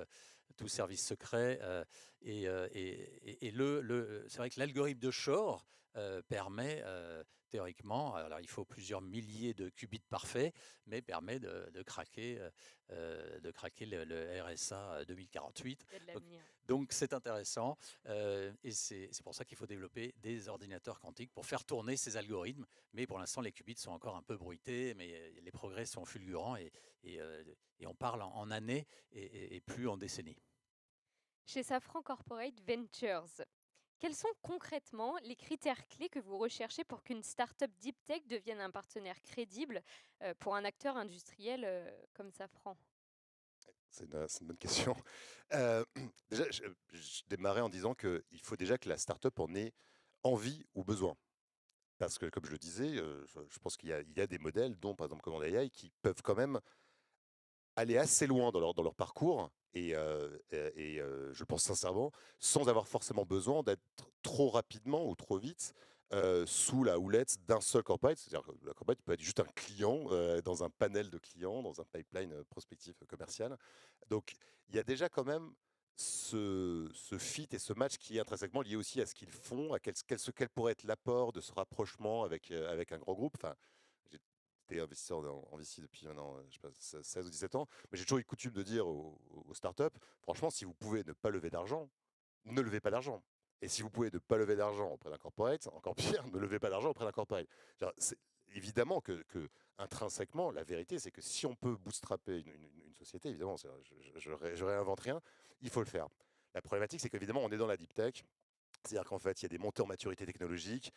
service secret. C'est vrai que l'algorithme de Shor permet théoriquement, alors il faut plusieurs milliers de qubits parfaits, mais permet de craquer le RSA 2048. Il y a de l'avenir. Donc c'est intéressant et c'est pour ça qu'il faut développer des ordinateurs quantiques pour faire tourner ces algorithmes. Mais pour l'instant, les qubits sont encore un peu bruités, mais les progrès sont fulgurants et on parle en années et plus en décennies. Chez Safran Corporate Ventures, quels sont concrètement les critères clés que vous recherchez pour qu'une start-up deep tech devienne un partenaire crédible pour un acteur industriel comme Safran? C'est une bonne question. Déjà, je démarrais en disant qu'il faut déjà que la startup en ait envie ou besoin. Parce que, comme je le disais, je pense qu'il y a des modèles, dont par exemple Command AI, qui peuvent quand même aller assez loin dans leur parcours, et je pense sincèrement, sans avoir forcément besoin d'être trop rapidement ou trop vite sous la houlette d'un seul corporate. C'est-à-dire que la corporate peut être juste un client dans un panel de clients, dans un pipeline prospectif commercial. Donc, il y a déjà quand même ce fit et ce match qui est intrinsèquement lié aussi à ce qu'ils font, à quel pourrait être l'apport de ce rapprochement avec un grand groupe. Enfin, j'étais investisseur en VC depuis maintenant, je sais pas, 16 ou 17 ans, mais j'ai toujours eu coutume de dire aux startups, franchement, si vous pouvez ne pas lever d'argent, ne levez pas d'argent. Et si vous pouvez ne pas lever d'argent auprès d'un corporate, encore pire, ne levez pas d'argent auprès d'un corporate. C'est évidemment que intrinsèquement, la vérité, c'est que si on peut bootstrapper une société, évidemment, je réinvente rien, il faut le faire. La problématique, c'est qu'évidemment, on est dans la deep tech. C'est-à-dire qu'en fait, il y a des montées en maturité technologique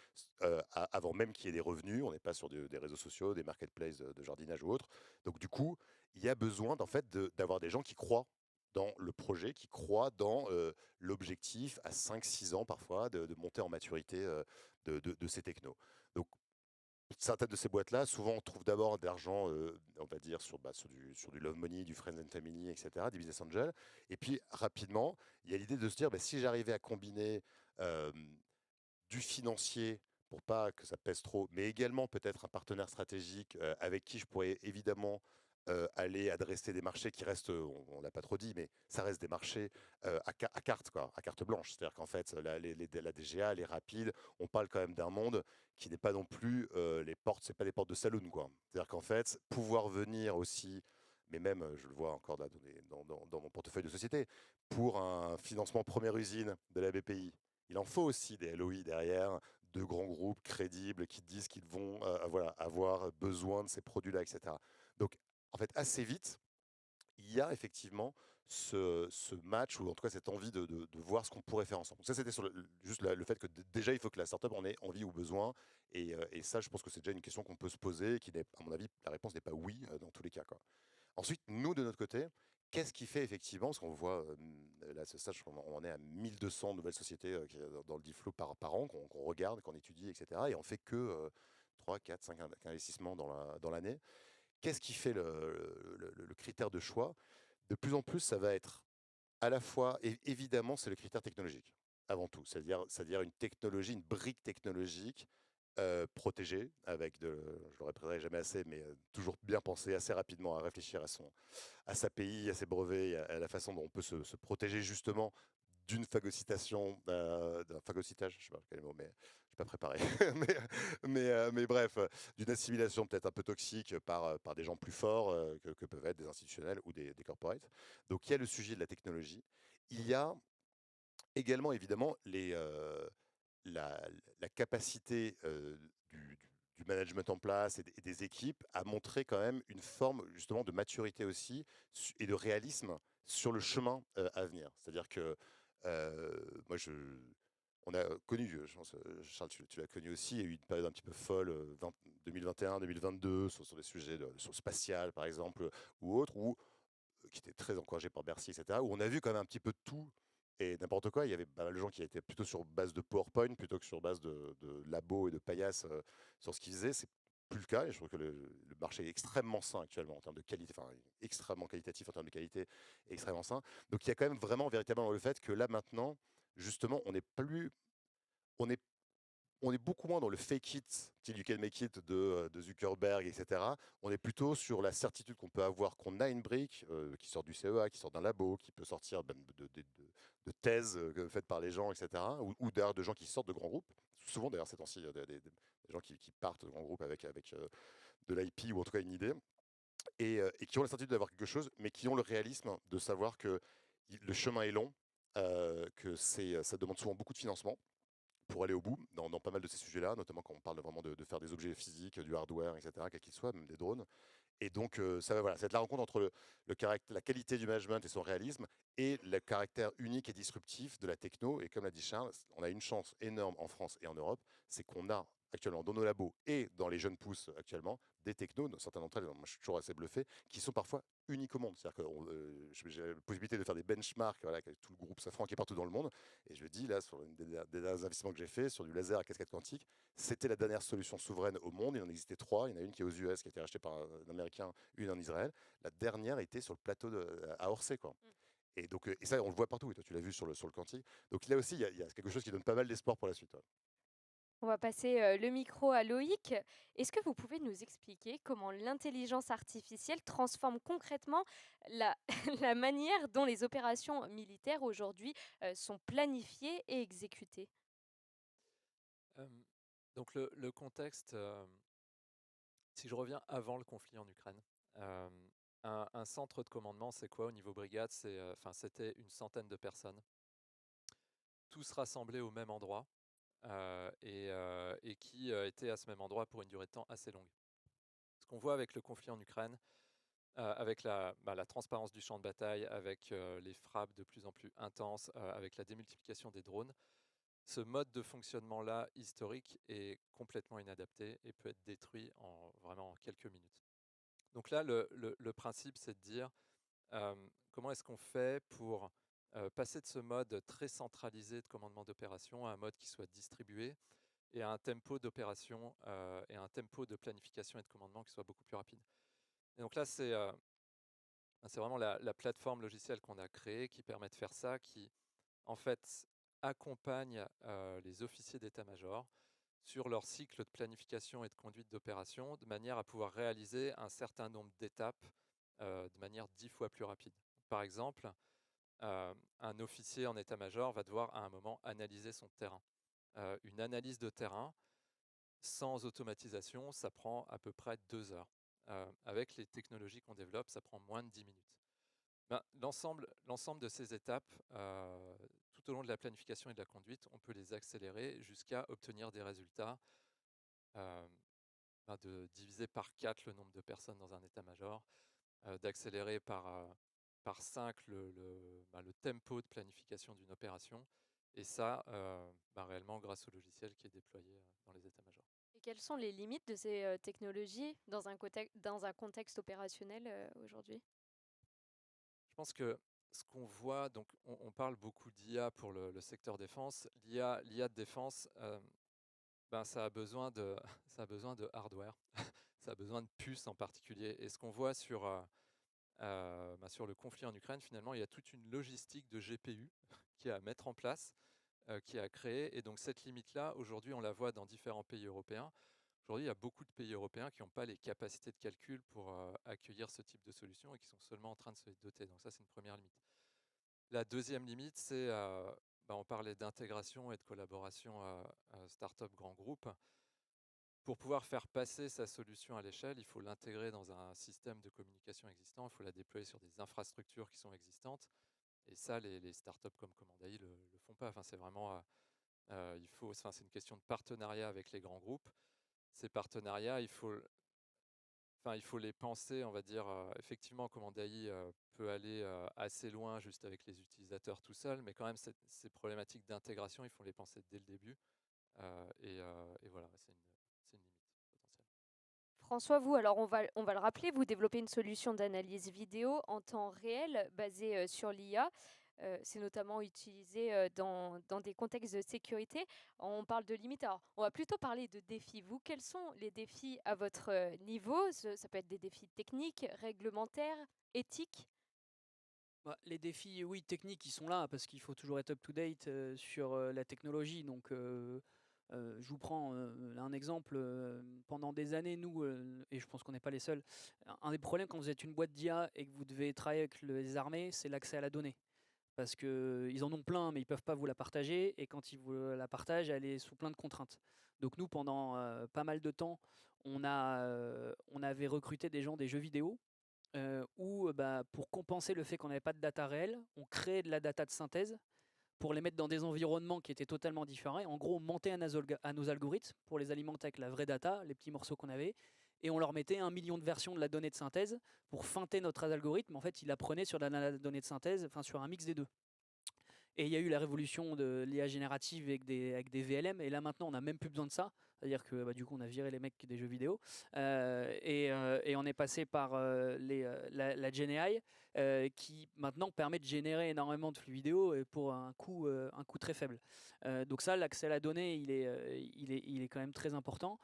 avant même qu'il y ait des revenus. On n'est pas sur des réseaux sociaux, des marketplaces de jardinage ou autres. Donc du coup, il y a besoin d'avoir des gens qui croient dans le projet, qui croient dans l'objectif à 5-6 ans parfois de monter en maturité de ces technos. Donc certaines de ces boîtes-là, souvent on trouve d'abord de l'argent, on va dire, sur du love money, du friends and family, etc., des business angels. Et puis rapidement, il y a l'idée de se dire, si j'arrivais à combiner du financier pour pas que ça pèse trop, mais également peut-être un partenaire stratégique avec qui je pourrais évidemment aller adresser des marchés qui restent, on l'a pas trop dit, mais ça reste des marchés à carte blanche. C'est-à-dire qu'en fait, la DGA, elle est rapide. On parle quand même d'un monde qui n'est pas non plus les portes, c'est pas des portes de saloon, quoi. C'est-à-dire qu'en fait, pouvoir venir aussi, mais même, je le vois encore là dans mon portefeuille de société, pour un financement première usine de la BPI, il en faut aussi des LOI derrière, de grands groupes crédibles qui disent qu'ils vont avoir besoin de ces produits-là, etc. Donc, en fait, assez vite, il y a effectivement ce match, ou en tout cas cette envie de voir ce qu'on pourrait faire ensemble. Donc ça, c'était juste le fait que déjà, il faut que la startup en ait envie ou besoin. Et ça, je pense que c'est déjà une question qu'on peut se poser, qui n'est, à mon avis, la réponse n'est pas oui dans tous les cas, quoi. Ensuite, nous, de notre côté, qu'est-ce qui fait effectivement, parce qu'on voit, là, à ce stade, on en est à 1200 nouvelles sociétés dans le deal flow par an, qu'on regarde, qu'on étudie, etc. Et on fait que 3, 4, 5 investissements dans l'année. Qu'est-ce qui fait le critère de choix? De plus en plus, ça va être à la fois, évidemment, c'est le critère technologique, avant tout. C'est-à-dire une technologie, une brique technologique protégée, avec je ne le répéterai jamais assez, mais toujours bien penser assez rapidement à réfléchir à sa PI, à ses brevets, à la façon dont on peut se protéger justement d'une phagocytation, d'un phagocytage, je ne sais pas quel mot, mais je ne suis pas préparé, mais bref, d'une assimilation peut-être un peu toxique par des gens plus forts que peuvent être des institutionnels ou des corporates. Donc il y a le sujet de la technologie. Il y a également évidemment la, la capacité du management en place et des équipes à montrer quand même une forme justement de maturité aussi et de réalisme sur le chemin à venir. C'est-à-dire que moi, on a connu, je pense, Charles, tu l'as connu aussi, il y a eu une période un petit peu folle, 2021-2022, sur des sujets sur le spatial, par exemple, ou autre, qui était très encouragé par Bercy, etc., où on a vu quand même un petit peu de tout et n'importe quoi. Il y avait pas mal de gens qui étaient plutôt sur base de PowerPoint plutôt que sur base de labos et de paillasses sur ce qu'ils faisaient. C'est plus le cas et je trouve que le marché est extrêmement sain actuellement en termes de qualité, enfin extrêmement qualitatif en termes de qualité et extrêmement sain. Donc il y a quand même vraiment véritablement le fait que là maintenant, justement, on est on est beaucoup moins dans le fake it, till you can make it de Zuckerberg, etc. On est plutôt sur la certitude qu'on peut avoir qu'on a une brique qui sort du CEA, qui sort d'un labo, qui peut sortir de thèses faites par les gens, etc. Ou d'ailleurs de gens qui sortent de grands groupes. Souvent d'ailleurs ces temps-ci, des gens qui partent de grands groupes avec de l'IP ou en tout cas une idée. Et qui ont la certitude d'avoir quelque chose, mais qui ont le réalisme de savoir que le chemin est long, que ça demande souvent beaucoup de financement pour aller au bout dans pas mal de ces sujets-là, notamment quand on parle vraiment de faire des objets physiques, du hardware, etc., quel qu'il soit, même des drones. Et donc, ça va être la rencontre entre la qualité du management et son réalisme et le caractère unique et disruptif de la techno. Et comme l'a dit Charles, on a une chance énorme en France et en Europe, c'est qu'on a actuellement dans nos labos et dans les jeunes pousses actuellement des technos, certaines d'entre elles, moi je suis toujours assez bluffé, qui sont parfois uniques au monde. C'est-à-dire que j'ai la possibilité de faire des benchmarks avec tout le groupe Safran qui est partout dans le monde. Et je le dis là, sur des derniers investissements que j'ai fait sur du laser à cascade quantique, c'était la dernière solution souveraine au monde. Il en existait 3. Il y en a une qui est aux US, qui a été rachetée par un Américain, une en Israël. La dernière était sur le plateau à Orsay, quoi. Et donc, et ça, on le voit partout. Et toi, tu l'as vu sur le quantique. Donc là aussi, il y a quelque chose qui donne pas mal d'espoir pour la suite. Ouais. On va passer le micro à Loïc. Est-ce que vous pouvez nous expliquer comment l'intelligence artificielle transforme concrètement la, la manière dont les opérations militaires aujourd'hui sont planifiées et exécutées? Donc le contexte, si je reviens avant le conflit en Ukraine, un centre de commandement, c'est quoi au niveau brigade? C'était une centaine de personnes, tous rassemblés au même endroit et qui étaient à ce même endroit pour une durée de temps assez longue. Ce qu'on voit avec le conflit en Ukraine, avec la transparence du champ de bataille, avec les frappes de plus en plus intenses, avec la démultiplication des drones, ce mode de fonctionnement-là historique est complètement inadapté et peut être détruit vraiment en quelques minutes. Donc là, le principe, c'est de dire comment est-ce qu'on fait pour passer de ce mode très centralisé de commandement d'opération à un mode qui soit distribué et à un tempo d'opération et un tempo de planification et de commandement qui soit beaucoup plus rapide. Et donc là, c'est vraiment la plateforme logicielle qu'on a créée qui permet de faire ça, qui en fait accompagne les officiers d'état-major sur leur cycle de planification et de conduite d'opération de manière à pouvoir réaliser un certain nombre d'étapes de manière 10 fois plus rapide. Par exemple, un officier en état-major va devoir à un moment analyser son terrain. Une analyse de terrain sans automatisation, ça prend à peu près 2 heures. Avec les technologies qu'on développe, ça prend moins de 10 minutes. L'ensemble de ces étapes, tout au long de la planification et de la conduite, on peut les accélérer jusqu'à obtenir des résultats de diviser par 4 le nombre de personnes dans un état-major, d'accélérer par 5 le tempo de planification d'une opération, et ça, réellement grâce au logiciel qui est déployé dans les états-majors. Et quelles sont les limites de ces technologies dans un contexte opérationnel aujourd'hui? Je pense que ce qu'on voit, donc on parle beaucoup d'IA pour le secteur défense. L'IA de défense, ça a besoin de, ça a besoin de hardware, ça a besoin de puces en particulier. Et ce qu'on voit sur le conflit en Ukraine, finalement, il y a toute une logistique de GPU qui est à mettre en place, qui est à créer. Et donc cette limite-là, aujourd'hui, on la voit dans différents pays européens. Aujourd'hui, il y a beaucoup de pays européens qui n'ont pas les capacités de calcul pour accueillir ce type de solution et qui sont seulement en train de se doter. Donc ça, c'est une première limite. La deuxième limite, c'est, on parlait d'intégration et de collaboration start-up grand groupe. Pour pouvoir faire passer sa solution à l'échelle, il faut l'intégrer dans un système de communication existant, il faut la déployer sur des infrastructures qui sont existantes. Et ça, les startups comme Commandae le font pas. Enfin, c'est vraiment, c'est une question de partenariat avec les grands groupes. Ces partenariats, il faut les penser, on va dire, effectivement, Commandae peut aller assez loin juste avec les utilisateurs tout seul, mais quand même, ces problématiques d'intégration, il faut les penser dès le début. Et voilà, c'est une limite potentielle. François, vous, alors on va le rappeler, vous développez une solution d'analyse vidéo en temps réel basée sur l'IA. C'est notamment utilisé dans des contextes de sécurité. On parle de limites. Alors, on va plutôt parler de défis. Vous, quels sont les défis à votre niveau? Ça peut être des défis techniques, réglementaires, éthiques. Les défis, oui, techniques, ils sont là parce qu'il faut toujours être up-to-date sur la technologie. Donc, je vous prends un exemple. Pendant des années, nous, et je pense qu'on n'est pas les seuls, un des problèmes quand vous êtes une boîte d'IA et que vous devez travailler avec les armées, c'est l'accès à la donnée. Parce qu'ils en ont plein, mais ils ne peuvent pas vous la partager. Et quand ils vous la partagent, elle est sous plein de contraintes. Donc nous, pendant pas mal de temps, on avait recruté des gens des jeux vidéo où, pour compenser le fait qu'on n'avait pas de data réelle, on créait de la data de synthèse pour les mettre dans des environnements qui étaient totalement différents. En gros, on montait à nos algorithmes pour les alimenter avec la vraie data, les petits morceaux qu'on avait, et on leur mettait 1 million de versions de la donnée de synthèse pour feinter notre algorithme. En fait, il apprenait sur la donnée de synthèse, enfin sur un mix des deux. Et il y a eu la révolution de l'IA générative avec des VLM, et là maintenant on n'a même plus besoin de ça. C'est-à-dire que du coup on a viré les mecs des jeux vidéo et on est passé par la GenAI qui maintenant permet de générer énormément de flux vidéo pour un coût très faible. Donc ça, l'accès à la donnée, il est quand même très important.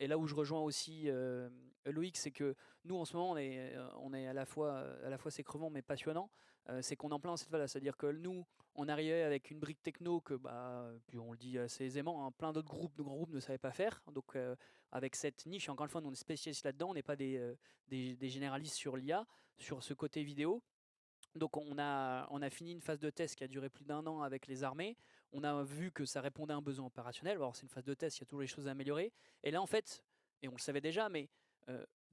Et là où je rejoins aussi Loïc, c'est que nous en ce moment on est à la fois c'est crevant mais passionnant. C'est qu'on est en plein dans cette phase-là, c'est-à-dire que nous, on arrivait avec une brique techno que, puis on le dit assez aisément, hein, plein d'autres groupes, de grands groupes ne savaient pas faire. Donc avec cette niche, encore une fois, nous on est spécialistes là-dedans, on n'est pas des généralistes sur l'IA, sur ce côté vidéo. Donc on a fini une phase de test qui a duré plus d'1 an avec les armées. On a vu que ça répondait à un besoin opérationnel. Alors c'est une phase de test, il y a toujours les choses à améliorer. Et là en fait, et on le savait déjà, mais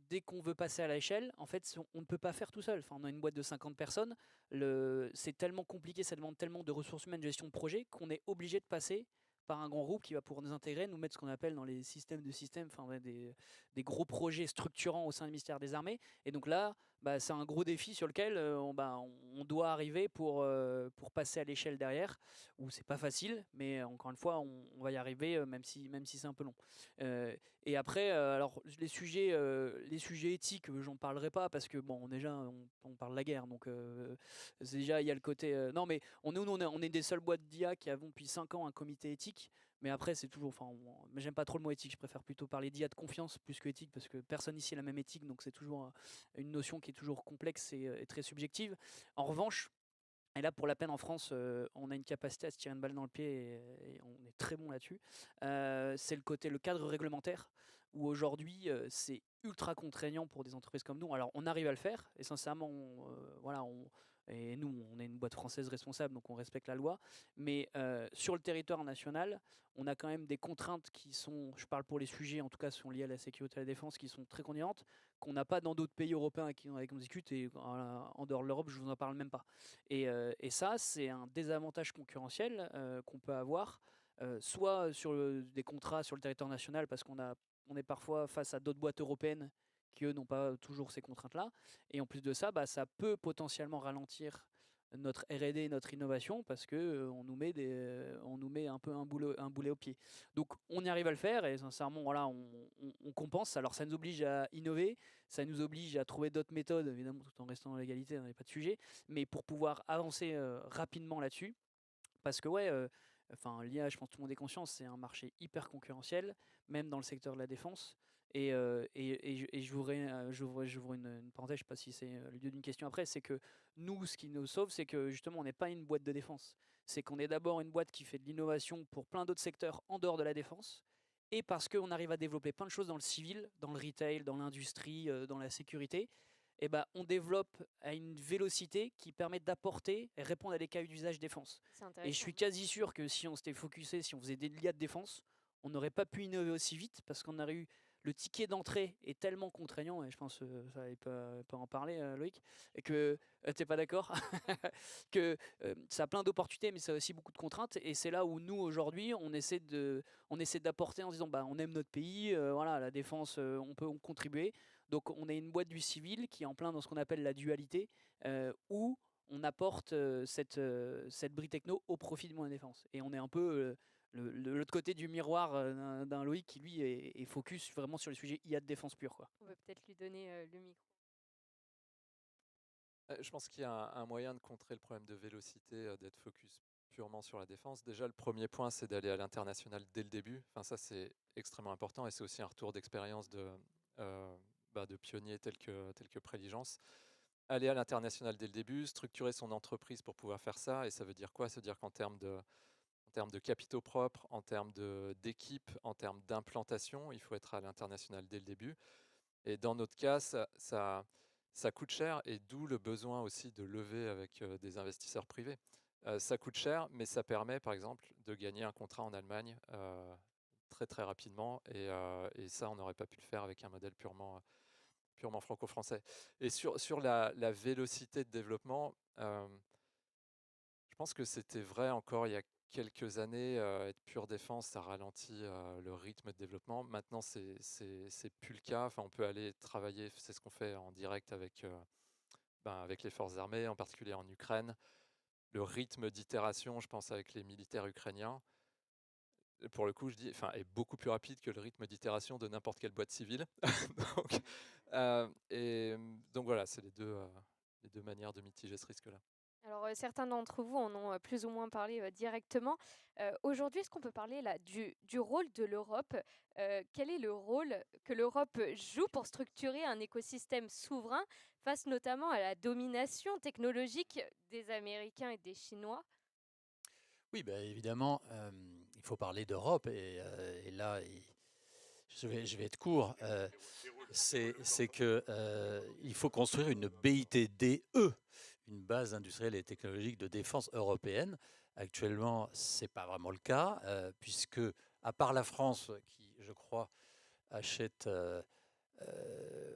dès qu'on veut passer à l'échelle, en fait, on ne peut pas faire tout seul. Enfin, on a une boîte de 50 personnes. C'est tellement compliqué, ça demande tellement de ressources humaines, de gestion de projet, qu'on est obligé de passer par un grand groupe qui va pouvoir nous intégrer, nous mettre ce qu'on appelle dans les systèmes de systèmes, enfin, des gros projets structurants au sein du ministère des Armées. Et donc là, c'est un gros défi sur lequel on doit arriver pour passer à l'échelle derrière, où c'est pas facile, mais encore une fois, on va y arriver, même si c'est un peu long. Et après, alors les sujets éthiques, j'en parlerai pas parce que bon, déjà, on parle de la guerre, donc déjà il y a le côté. Non, mais on est des seules boîtes d'IA qui avons depuis 5 ans un comité éthique. Mais après, c'est toujours. Enfin, mais j'aime pas trop le mot éthique. Je préfère plutôt parler d'IA de confiance plus que éthique parce que personne ici a la même éthique, donc c'est toujours une notion qui est toujours complexe et très subjective. En revanche. Et là, pour la peine, en France, on a une capacité à se tirer une balle dans le pied et on est très bon là-dessus. C'est le cadre réglementaire où aujourd'hui, c'est ultra contraignant pour des entreprises comme nous. Alors, on arrive à le faire et sincèrement, et nous, on est une boîte française responsable, donc on respecte la loi. Mais sur le territoire national, on a quand même des contraintes qui sont, je parle pour les sujets, en tout cas, sont liés à la sécurité et à la défense, qui sont très contraignantes, qu'on n'a pas dans d'autres pays européens avec qui on discute. Et en dehors de l'Europe, je ne vous en parle même pas. Et ça, c'est un désavantage concurrentiel qu'on peut avoir, soit sur des contrats sur le territoire national, parce qu'on est parfois face à d'autres boîtes européennes qui, eux, n'ont pas toujours ces contraintes-là. Et en plus de ça, ça peut potentiellement ralentir notre R&D et notre innovation parce que on nous met un peu un boulet au pied. Donc on y arrive à le faire et sincèrement voilà, on compense. Alors ça nous oblige à innover, ça nous oblige à trouver d'autres méthodes, évidemment tout en restant dans l'égalité, il n'y a pas de sujet, mais pour pouvoir avancer rapidement là-dessus. Parce que l'IA, je pense que tout le monde est conscient, c'est un marché hyper concurrentiel, même dans le secteur de la défense. Et j'ouvre une parenthèse, je ne sais pas si c'est le lieu d'une question après, c'est que nous, ce qui nous sauve, c'est que justement, on n'est pas une boîte de défense. C'est qu'on est d'abord une boîte qui fait de l'innovation pour plein d'autres secteurs en dehors de la défense, et parce qu'on arrive à développer plein de choses dans le civil, dans le retail, dans l'industrie, dans la sécurité. eh ben, on développe à une vélocité qui permet d'apporter et répondre à des cas d'usage défense. C'est Et je intéressant. suis quasi sûr que si on s'était focusé, si on faisait des l'IA de défense, on n'aurait pas pu innover aussi vite parce qu'on aurait eu le ticket d'entrée est tellement contraignant, et je pense que ça peut en parler, Loïc, et que t'es pas d'accord que ça a plein d'opportunités, mais ça a aussi beaucoup de contraintes. Et c'est là où nous aujourd'hui, on essaie d'apporter en se disant, bah, on aime notre pays, voilà, la défense, on peut contribuer. Donc on est une boîte du civil qui est en plein dans ce qu'on appelle la dualité, où on apporte cette brique techno au profit du moyen de défense. Et on est un peu l'autre côté du miroir d'un Loïc qui lui est focus vraiment sur les sujets IA de défense pure, quoi. On peut peut-être lui donner le micro. Je pense qu'il y a un moyen de contrer le problème de vélocité, d'être focus purement sur la défense. Déjà, le premier point, c'est d'aller à l'international dès le début. Enfin, ça, c'est extrêmement important et c'est aussi un retour d'expérience de pionniers tels que Préligence. Aller à l'international dès le début, structurer son entreprise pour pouvoir faire ça. Et ça veut dire quoi? Ça veut dire qu'en termes de capitaux propres, en termes d'équipe, en termes d'implantation, il faut être à l'international dès le début. Et dans notre cas, ça coûte cher, et d'où le besoin aussi de lever avec des investisseurs privés. Ça coûte cher, mais ça permet par exemple de gagner un contrat en Allemagne très très rapidement, et ça on n'aurait pas pu le faire avec un modèle purement franco-français. Et sur la vélocité de développement, je pense que c'était vrai encore il y a quelques années. Être pure défense, ça ralentit le rythme de développement. Maintenant, c'est plus le cas. Enfin, on peut aller travailler, c'est ce qu'on fait en direct avec les forces armées, en particulier en Ukraine. Le rythme d'itération, je pense, avec les militaires ukrainiens, pour le coup, je dis, enfin, est beaucoup plus rapide que le rythme d'itération de n'importe quelle boîte civile. Donc voilà, c'est les deux manières de mitiger ce risque-là. Alors, certains d'entre vous en ont plus ou moins parlé directement. Aujourd'hui, est-ce qu'on peut parler là du rôle de l'Europe? Quel est le rôle que l'Europe joue pour structurer un écosystème souverain face notamment à la domination technologique des Américains et des Chinois? Oui, bah, évidemment, il faut parler d'Europe et là, je vais être court. C'est que il faut construire une BITDE, une base industrielle et technologique de défense européenne. Actuellement, c'est pas vraiment le cas, puisque à part la France, qui, je crois, achète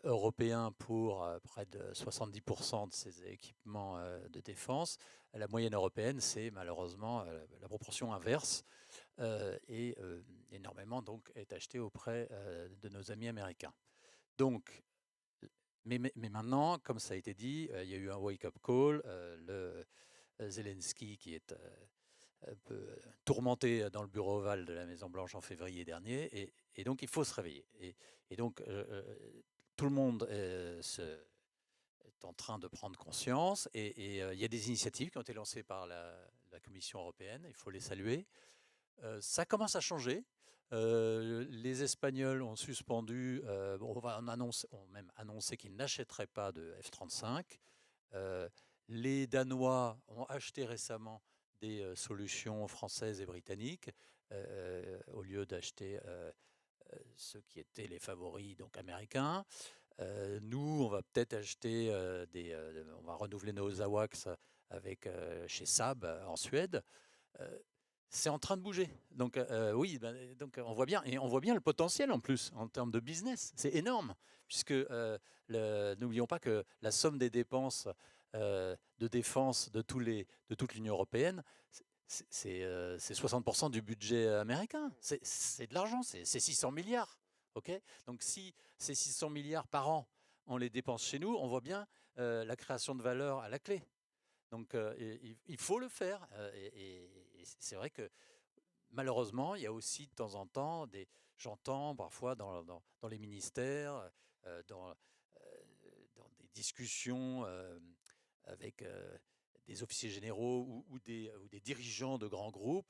européen pour près de 70% de ses équipements de défense, la moyenne européenne, c'est malheureusement la proportion inverse, et énormément donc est acheté auprès de nos amis américains. Donc, mais maintenant, comme ça a été dit, il y a eu un wake-up call. Le Zelensky, qui est un peu tourmenté dans le bureau ovale de la Maison-Blanche en février dernier, et donc il faut se réveiller. Et donc tout le monde est en train de prendre conscience, et il y a des initiatives qui ont été lancées par la Commission européenne, il faut les saluer. Ça commence à changer. Les Espagnols ont suspendu, ont même annoncé qu'ils n'achèteraient pas de F-35. Les Danois ont acheté récemment des solutions françaises et britanniques au lieu d'acheter ceux qui étaient les favoris, donc américains. Nous, on va peut-être acheter on va renouveler nos AWACS chez Saab en Suède. C'est en train de bouger. Donc oui, donc on voit bien, et on voit bien le potentiel en plus en termes de business. C'est énorme, puisque n'oublions pas que la somme des dépenses de défense de toute l'Union européenne, c'est 60% du budget américain. C'est de l'argent, c'est 600 milliards. Okay, donc si ces 600 milliards par an, on les dépense chez nous, on voit bien la création de valeur à la clé. Donc il faut le faire. Et c'est vrai que malheureusement, il y a aussi de temps en temps, j'entends parfois dans les ministères, dans des discussions avec des officiers généraux ou des dirigeants de grands groupes,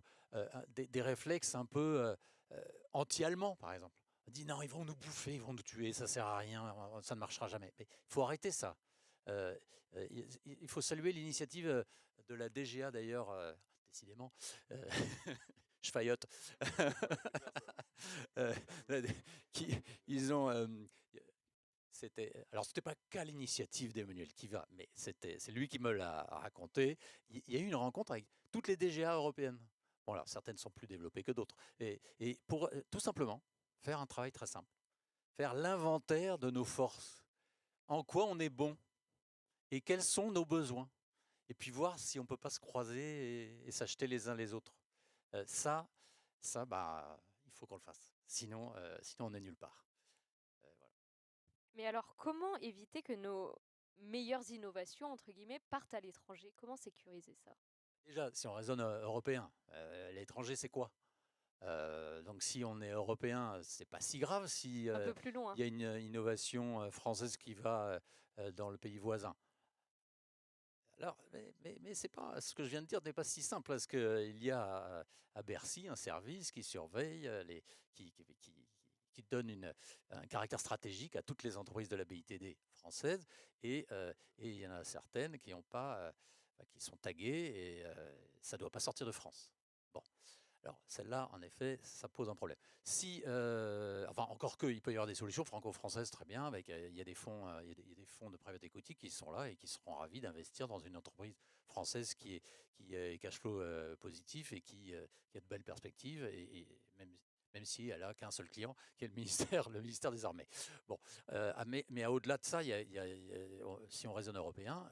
des réflexes un peu anti-allemands, par exemple. On dit non, ils vont nous bouffer, ils vont nous tuer, ça sert à rien, ça ne marchera jamais. Mais il faut arrêter ça. Il faut saluer l'initiative de la DGA d'ailleurs, décidément, je faillote. Alors, c'était pas qu'à l'initiative d'Emmanuel Kiva, mais c'est lui qui me l'a raconté. Il y a eu une rencontre avec toutes les DGA européennes. Bon, alors certaines sont plus développées que d'autres. Et pour tout simplement faire un travail très simple, faire l'inventaire de nos forces, en quoi on est bon et quels sont nos besoins. Et puis voir si on ne peut pas se croiser et s'acheter les uns les autres. Ça, bah, il faut qu'on le fasse. Sinon, on n'est nulle part. Voilà. Mais alors, comment éviter que nos meilleures innovations, entre guillemets, partent à l'étranger? Comment sécuriser ça? Déjà, si on raisonne européen, l'étranger, c'est quoi? Donc si on est européen, c'est pas si grave si Un peu plus loin. il y a une innovation française qui va dans le pays voisin. Alors, mais c'est pas ce que je viens de dire n'est pas si simple parce qu'il y a à Bercy un service qui surveille qui donne un caractère stratégique à toutes les entreprises de la BITD française et il y en a certaines qui ont pas, qui sont taguées et ça ne doit pas sortir de France. Bon. Alors, celle-là, en effet, ça pose un problème. Enfin, encore qu'il peut y avoir des solutions franco-françaises très bien, avec il y a des fonds, il y a des fonds de private equity qui sont là et qui seront ravis d'investir dans une entreprise française qui est cash flow positif et qui a de belles perspectives et même si elle a qu'un seul client, qui est le ministère des Armées. Bon, mais au-delà de ça, si on raisonne européen,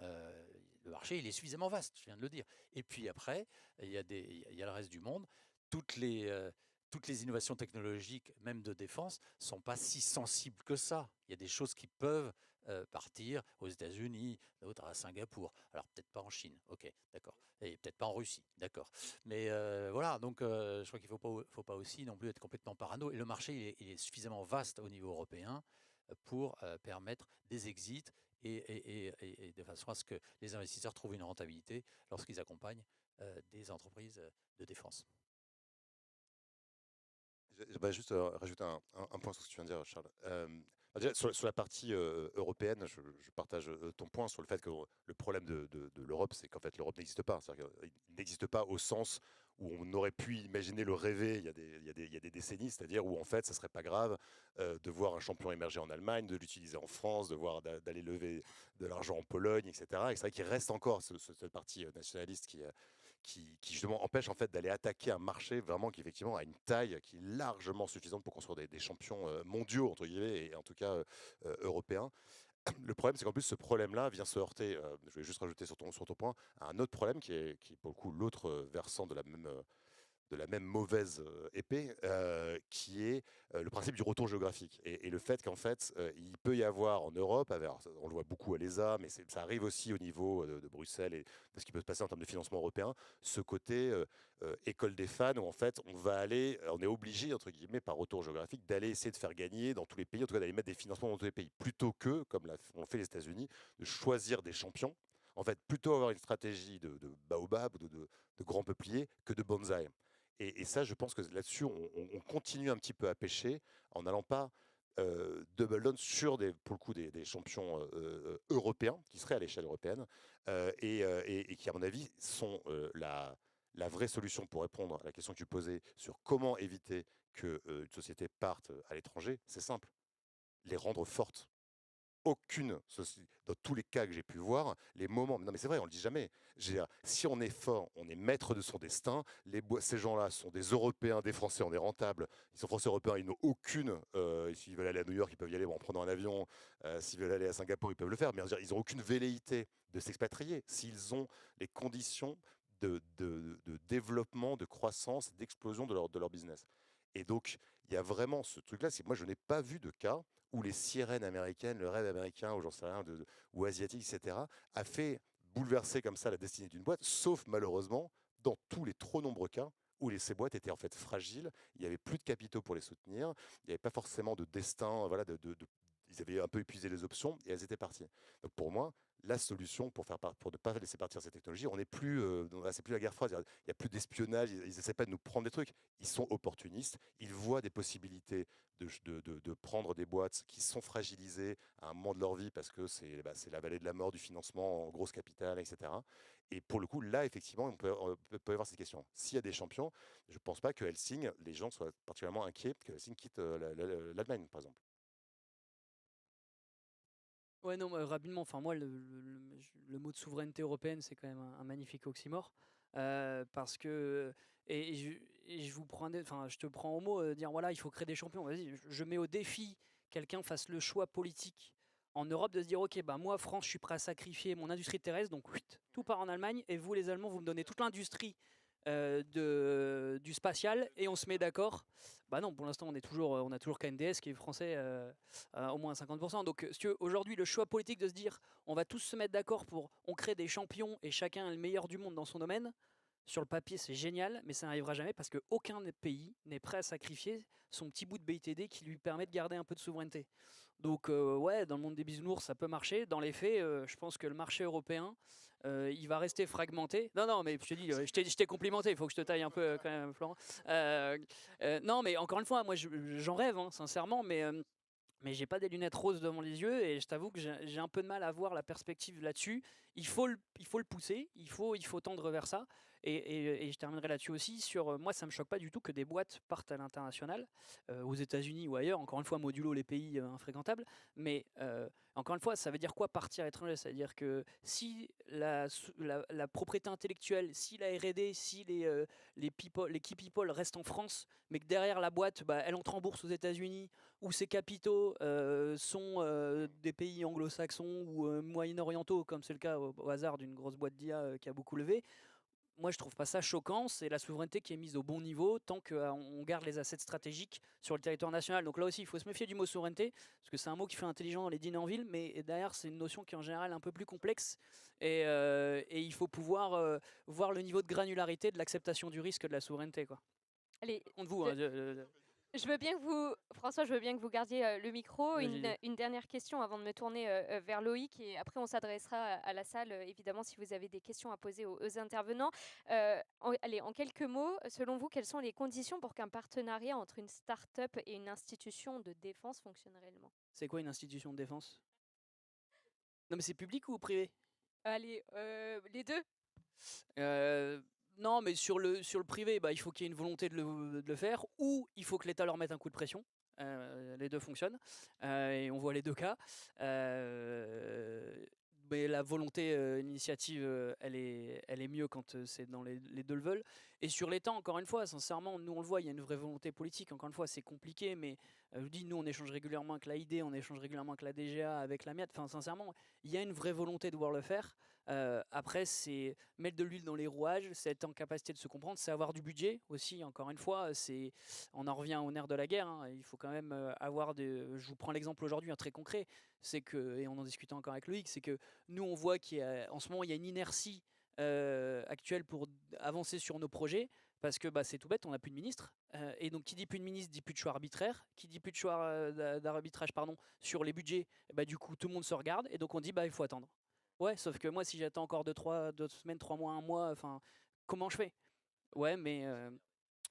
le marché il est suffisamment vaste, je viens de le dire. Et puis après, il y a le reste du monde. Toutes les innovations technologiques, même de défense, ne sont pas si sensibles que ça. Il y a des choses qui peuvent partir aux États-Unis, d'autres à Singapour. Alors peut-être pas en Chine, ok, d'accord. Et peut-être pas en Russie, d'accord. Mais voilà, donc je crois qu'il ne faut pas aussi non plus être complètement parano. Et le marché, il est suffisamment vaste au niveau européen pour permettre des exits et de façon à ce que les investisseurs trouvent une rentabilité lorsqu'ils accompagnent des entreprises de défense. J'aimerais juste rajouter un point sur ce que tu viens de dire, Charles. Déjà, sur la partie européenne, je partage ton point sur le fait que le problème de l'Europe, c'est qu'en fait, l'Europe n'existe pas. C'est-à-dire qu'il n'existe pas au sens où on aurait pu imaginer le rêver il y a des décennies, c'est-à-dire où en fait, ça serait pas grave de voir un champion émerger en Allemagne, de l'utiliser en France, de voir d'aller lever de l'argent en Pologne, etc. Et c'est vrai qu'il reste encore cette partie nationaliste qui justement empêche en fait d'aller attaquer un marché vraiment qui effectivement a une taille qui est largement suffisante pour construire des champions mondiaux entre guillemets et en tout cas européens. Le problème c'est qu'en plus ce problème-là vient se heurter, je vais juste rajouter sur ton point, à un autre problème qui est pour le coup l'autre versant de la même mauvaise épée, qui est le principe du retour géographique. Et le fait qu'en fait, il peut y avoir en Europe, alors, on le voit beaucoup à l'ESA, mais ça arrive aussi au niveau de Bruxelles et de ce qui peut se passer en termes de financement européen, ce côté école des fans où en fait on est obligé, entre guillemets, par retour géographique, d'aller essayer de faire gagner dans tous les pays, en tout cas d'aller mettre des financements dans tous les pays, plutôt que, comme l'ont fait les États-Unis, de choisir des champions. En fait, plutôt avoir une stratégie de baobab, de grands peupliers, que de bonsaï. Et ça, je pense que là-dessus, on continue un petit peu à pêcher en n'allant pas double down sur pour le coup des champions européens qui seraient à l'échelle européenne et qui, à mon avis, sont la vraie solution pour répondre à la question que tu posais sur comment éviter qu'une société parte à l'étranger. C'est simple, les rendre fortes. Dans tous les cas que j'ai pu voir, les moments, non mais c'est vrai, on le dit jamais. Si on est fort, on est maître de son destin. Ces gens-là sont des Européens, des Français, on est rentables. Ils sont Français européens, ils n'ont aucune. S'ils veulent aller à New York, ils peuvent y aller en prenant un avion. S'ils veulent aller à Singapour, ils peuvent le faire. Mais ils n'ont aucune velléité de s'expatrier s'ils ont les conditions de développement, de croissance, d'explosion de leur business. Et donc, il y a vraiment ce truc-là. Moi, je n'ai pas vu de cas où les sirènes américaines, le rêve américain, ou j'en sais rien, ou asiatique, etc., a fait bouleverser comme ça la destinée d'une boîte, sauf malheureusement dans tous les trop nombreux cas où ces boîtes étaient en fait fragiles, il n'y avait plus de capitaux pour les soutenir, il n'y avait pas forcément de destin, voilà, ils avaient un peu épuisé les options et elles étaient parties. Donc pour moi, la solution pour ne pas laisser partir ces technologies, on n'est plus, c'est plus la guerre froide, il n'y a plus d'espionnage, ils n'essaient pas de nous prendre des trucs, ils sont opportunistes, ils voient des possibilités de prendre des boîtes qui sont fragilisées à un moment de leur vie parce que c'est la vallée de la mort du financement en grosse capital, etc. Et pour le coup, là, effectivement, on peut y avoir cette question. S'il y a des champions, je ne pense pas que Helsing, les gens soient particulièrement inquiets que Helsing quitte l'Allemagne, par exemple. Ouais, non, rapidement, enfin moi, le mot de souveraineté européenne, c'est quand même un magnifique oxymore. Parce que, et je vous prends, enfin, je te prends au mot, dire voilà, il faut créer des champions. Vas-y, je mets au défi quelqu'un fasse le choix politique en Europe de se dire ok, bah moi, France, je suis prêt à sacrifier mon industrie terrestre, donc tout part en Allemagne, et vous, les Allemands, vous me donnez toute l'industrie du spatial, et on se met d'accord. Bah non, pour l'instant, on a toujours KNDS qui est français au moins à 50%. Donc, si tu veux, aujourd'hui, le choix politique de se dire on va tous se mettre d'accord pour on crée des champions et chacun est le meilleur du monde dans son domaine, sur le papier, c'est génial, mais ça n'arrivera jamais parce qu'aucun pays n'est prêt à sacrifier son petit bout de BITD qui lui permet de garder un peu de souveraineté. Donc, ouais, dans le monde des bisounours, ça peut marcher. Dans les faits, je pense que le marché européen, il va rester fragmenté. Non, non, mais je te dis, je t'ai complimenté, il faut que je te taille un peu quand même, Florent. Non, mais encore une fois, moi, j'en rêve, hein, sincèrement, mais j'ai pas des lunettes roses devant les yeux et je t'avoue que j'ai un peu de mal à voir la perspective là-dessus. Il faut le pousser, il faut tendre vers ça. Et je terminerai là-dessus aussi sur moi, ça me choque pas du tout que des boîtes partent à l'international, aux États-Unis ou ailleurs. Encore une fois, modulo les pays infréquentables. Mais encore une fois, ça veut dire quoi partir à l'étranger? Ça veut dire que si la propriété intellectuelle, si la R&D, si les key people restent en France, mais que derrière la boîte, bah, elle entre en bourse aux États-Unis, où ses capitaux sont des pays anglo-saxons ou moyen-orientaux, comme c'est le cas au hasard d'une grosse boîte d'IA qui a beaucoup levé. Moi, je trouve pas ça choquant. C'est la souveraineté qui est mise au bon niveau tant qu'on garde les assets stratégiques sur le territoire national. Donc là aussi, il faut se méfier du mot souveraineté, parce que c'est un mot qui fait intelligent dans les dîners en ville, mais derrière, c'est une notion qui est en général un peu plus complexe. Et il faut pouvoir voir le niveau de granularité de l'acceptation du risque de la souveraineté, quoi. Allez, Contre vous, je veux bien que vous, François, je veux bien que vous gardiez le micro. Vas-y. Une dernière question avant de me tourner vers Loïc et après on s'adressera à la salle, évidemment, si vous avez des questions à poser aux intervenants. Allez, en quelques mots, selon vous, quelles sont les conditions pour qu'un partenariat entre une start-up et une institution de défense fonctionne réellement? C'est quoi une institution de défense? Non, mais c'est public ou privé? Allez, les deux. Non, mais sur le privé, bah, il faut qu'il y ait une volonté de le faire, ou il faut que l'État leur mette un coup de pression. Les deux fonctionnent, et on voit les deux cas. Mais la volonté, l'initiative, elle est mieux quand c'est dans les deux le veulent. Et sur l'État, encore une fois, sincèrement, nous on le voit, il y a une vraie volonté politique. Encore une fois, c'est compliqué, mais je vous dis, nous on échange régulièrement avec l'AID, on échange régulièrement avec la DGA, avec la MIAT. Enfin, sincèrement, il y a une vraie volonté de vouloir le faire. Après, c'est mettre de l'huile dans les rouages, c'est être en capacité de se comprendre, c'est avoir du budget aussi. Encore une fois, on en revient au nerf de la guerre, hein. Il faut quand même avoir je vous prends l'exemple aujourd'hui, un très concret, c'est que, et on en discutait encore avec Loïc, c'est que nous on voit qu'en ce moment il y a une inertie actuelle pour avancer sur nos projets. Parce que bah, c'est tout bête, on n'a plus de ministre. Et donc, qui dit plus de ministre dit plus de choix arbitraire. Qui dit plus de choix d'arbitrage sur les budgets, bah, du coup, tout le monde se regarde. Et donc, on dit bah, il faut attendre. Ouais, sauf que moi, si j'attends encore 2 semaines, 3 mois, 1 mois, enfin, comment je fais? Ouais, mais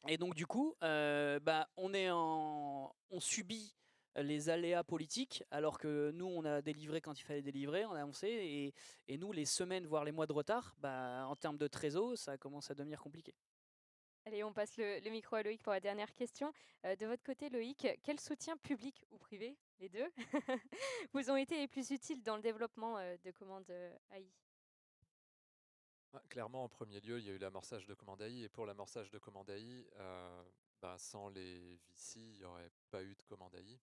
et donc du coup, bah, on subit les aléas politiques, alors que nous, on a délivré quand il fallait délivrer, on a avancé, et nous, les semaines, voire les mois de retard, bah, en termes de trésor, ça commence à devenir compliqué. Allez, on passe le micro à Loïc pour la dernière question. De votre côté, Loïc, quel soutien public ou privé, les deux, vous ont été les plus utiles dans le développement de commandes AI? Clairement, en premier lieu, il y a eu l'amorçage de commande AI. Et pour l'amorçage de commande AI, sans les VC, il n'y aurait pas eu de commande AI.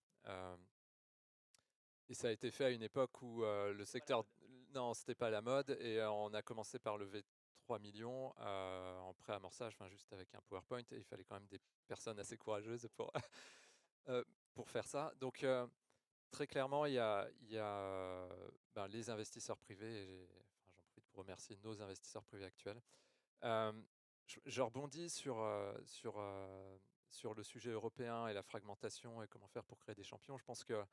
Et ça a été fait à une époque où le secteur... Non, c'était pas la mode. Et on a commencé par lever 3 millions en pré-amorçage, juste avec un PowerPoint. Et il fallait quand même des personnes assez courageuses pour faire ça. Donc, très clairement, il y a les investisseurs privés. J'en profite pour remercier nos investisseurs privés actuels. Je rebondis sur le sujet européen et la fragmentation et comment faire pour créer des champions. Je pense que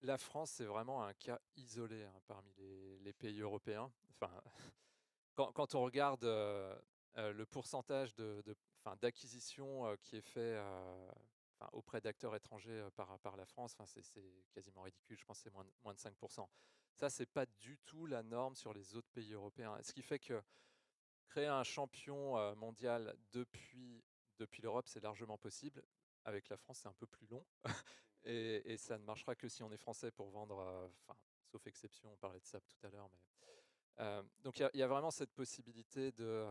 la France, c'est vraiment un cas isolé parmi les pays européens. Enfin, quand on regarde le pourcentage d'acquisition qui est fait auprès d'acteurs étrangers par la France, c'est quasiment ridicule. Je pense que c'est moins de 5%. Ça, c'est pas du tout la norme sur les autres pays européens. Ce qui fait que créer un champion mondial depuis l'Europe, c'est largement possible. Avec la France, c'est un peu plus long. Et ça ne marchera que si on est français pour vendre, sauf exception, on parlait de SAP tout à l'heure. Donc il y a vraiment cette possibilité de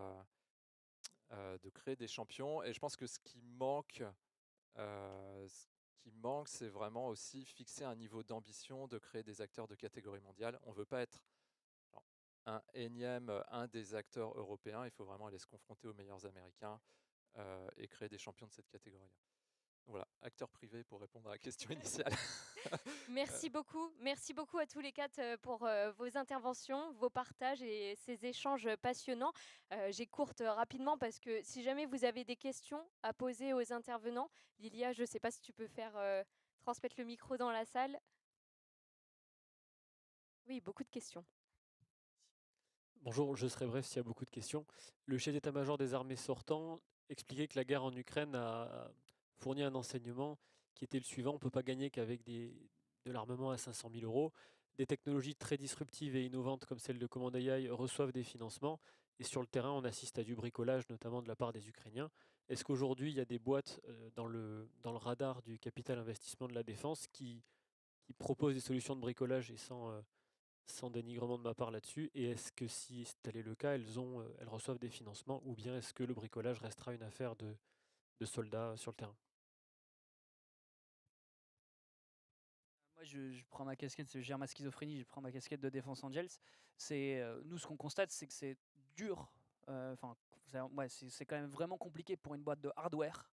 créer des champions. Et je pense que ce qui manque, c'est vraiment aussi fixer un niveau d'ambition, de créer des acteurs de catégorie mondiale. On ne veut pas être un des acteurs européens. Il faut vraiment aller se confronter aux meilleurs Américains et créer des champions de cette catégorie-là. Voilà, acteur privé pour répondre à la question initiale. Merci beaucoup à tous les quatre pour vos interventions, vos partages et ces échanges passionnants. J'écourte rapidement parce que si jamais vous avez des questions à poser aux intervenants, Lilia, je ne sais pas si tu peux faire transmettre le micro dans la salle. Oui, beaucoup de questions. Bonjour, je serai bref s'il y a beaucoup de questions. Le chef d'état-major des armées sortant expliquait que la guerre en Ukraine a fourni un enseignement qui était le suivant: on ne peut pas gagner qu'avec de l'armement à 500 000 euros. Des technologies très disruptives et innovantes comme celle de Command AI reçoivent des financements. Et sur le terrain, on assiste à du bricolage, notamment de la part des Ukrainiens. Est-ce qu'aujourd'hui, il y a des boîtes dans le radar du capital investissement de la défense qui proposent des solutions de bricolage et sans dénigrement de ma part là-dessus? Et est-ce que si tel est le cas, elles reçoivent des financements, ou bien est-ce que le bricolage restera une affaire de soldats sur le terrain? Moi, je prends ma casquette, je gère ma schizophrénie, je prends ma casquette de Défense Angels. Nous, ce qu'on constate, c'est que c'est dur. Enfin, ouais, c'est quand même vraiment compliqué pour une boîte de hardware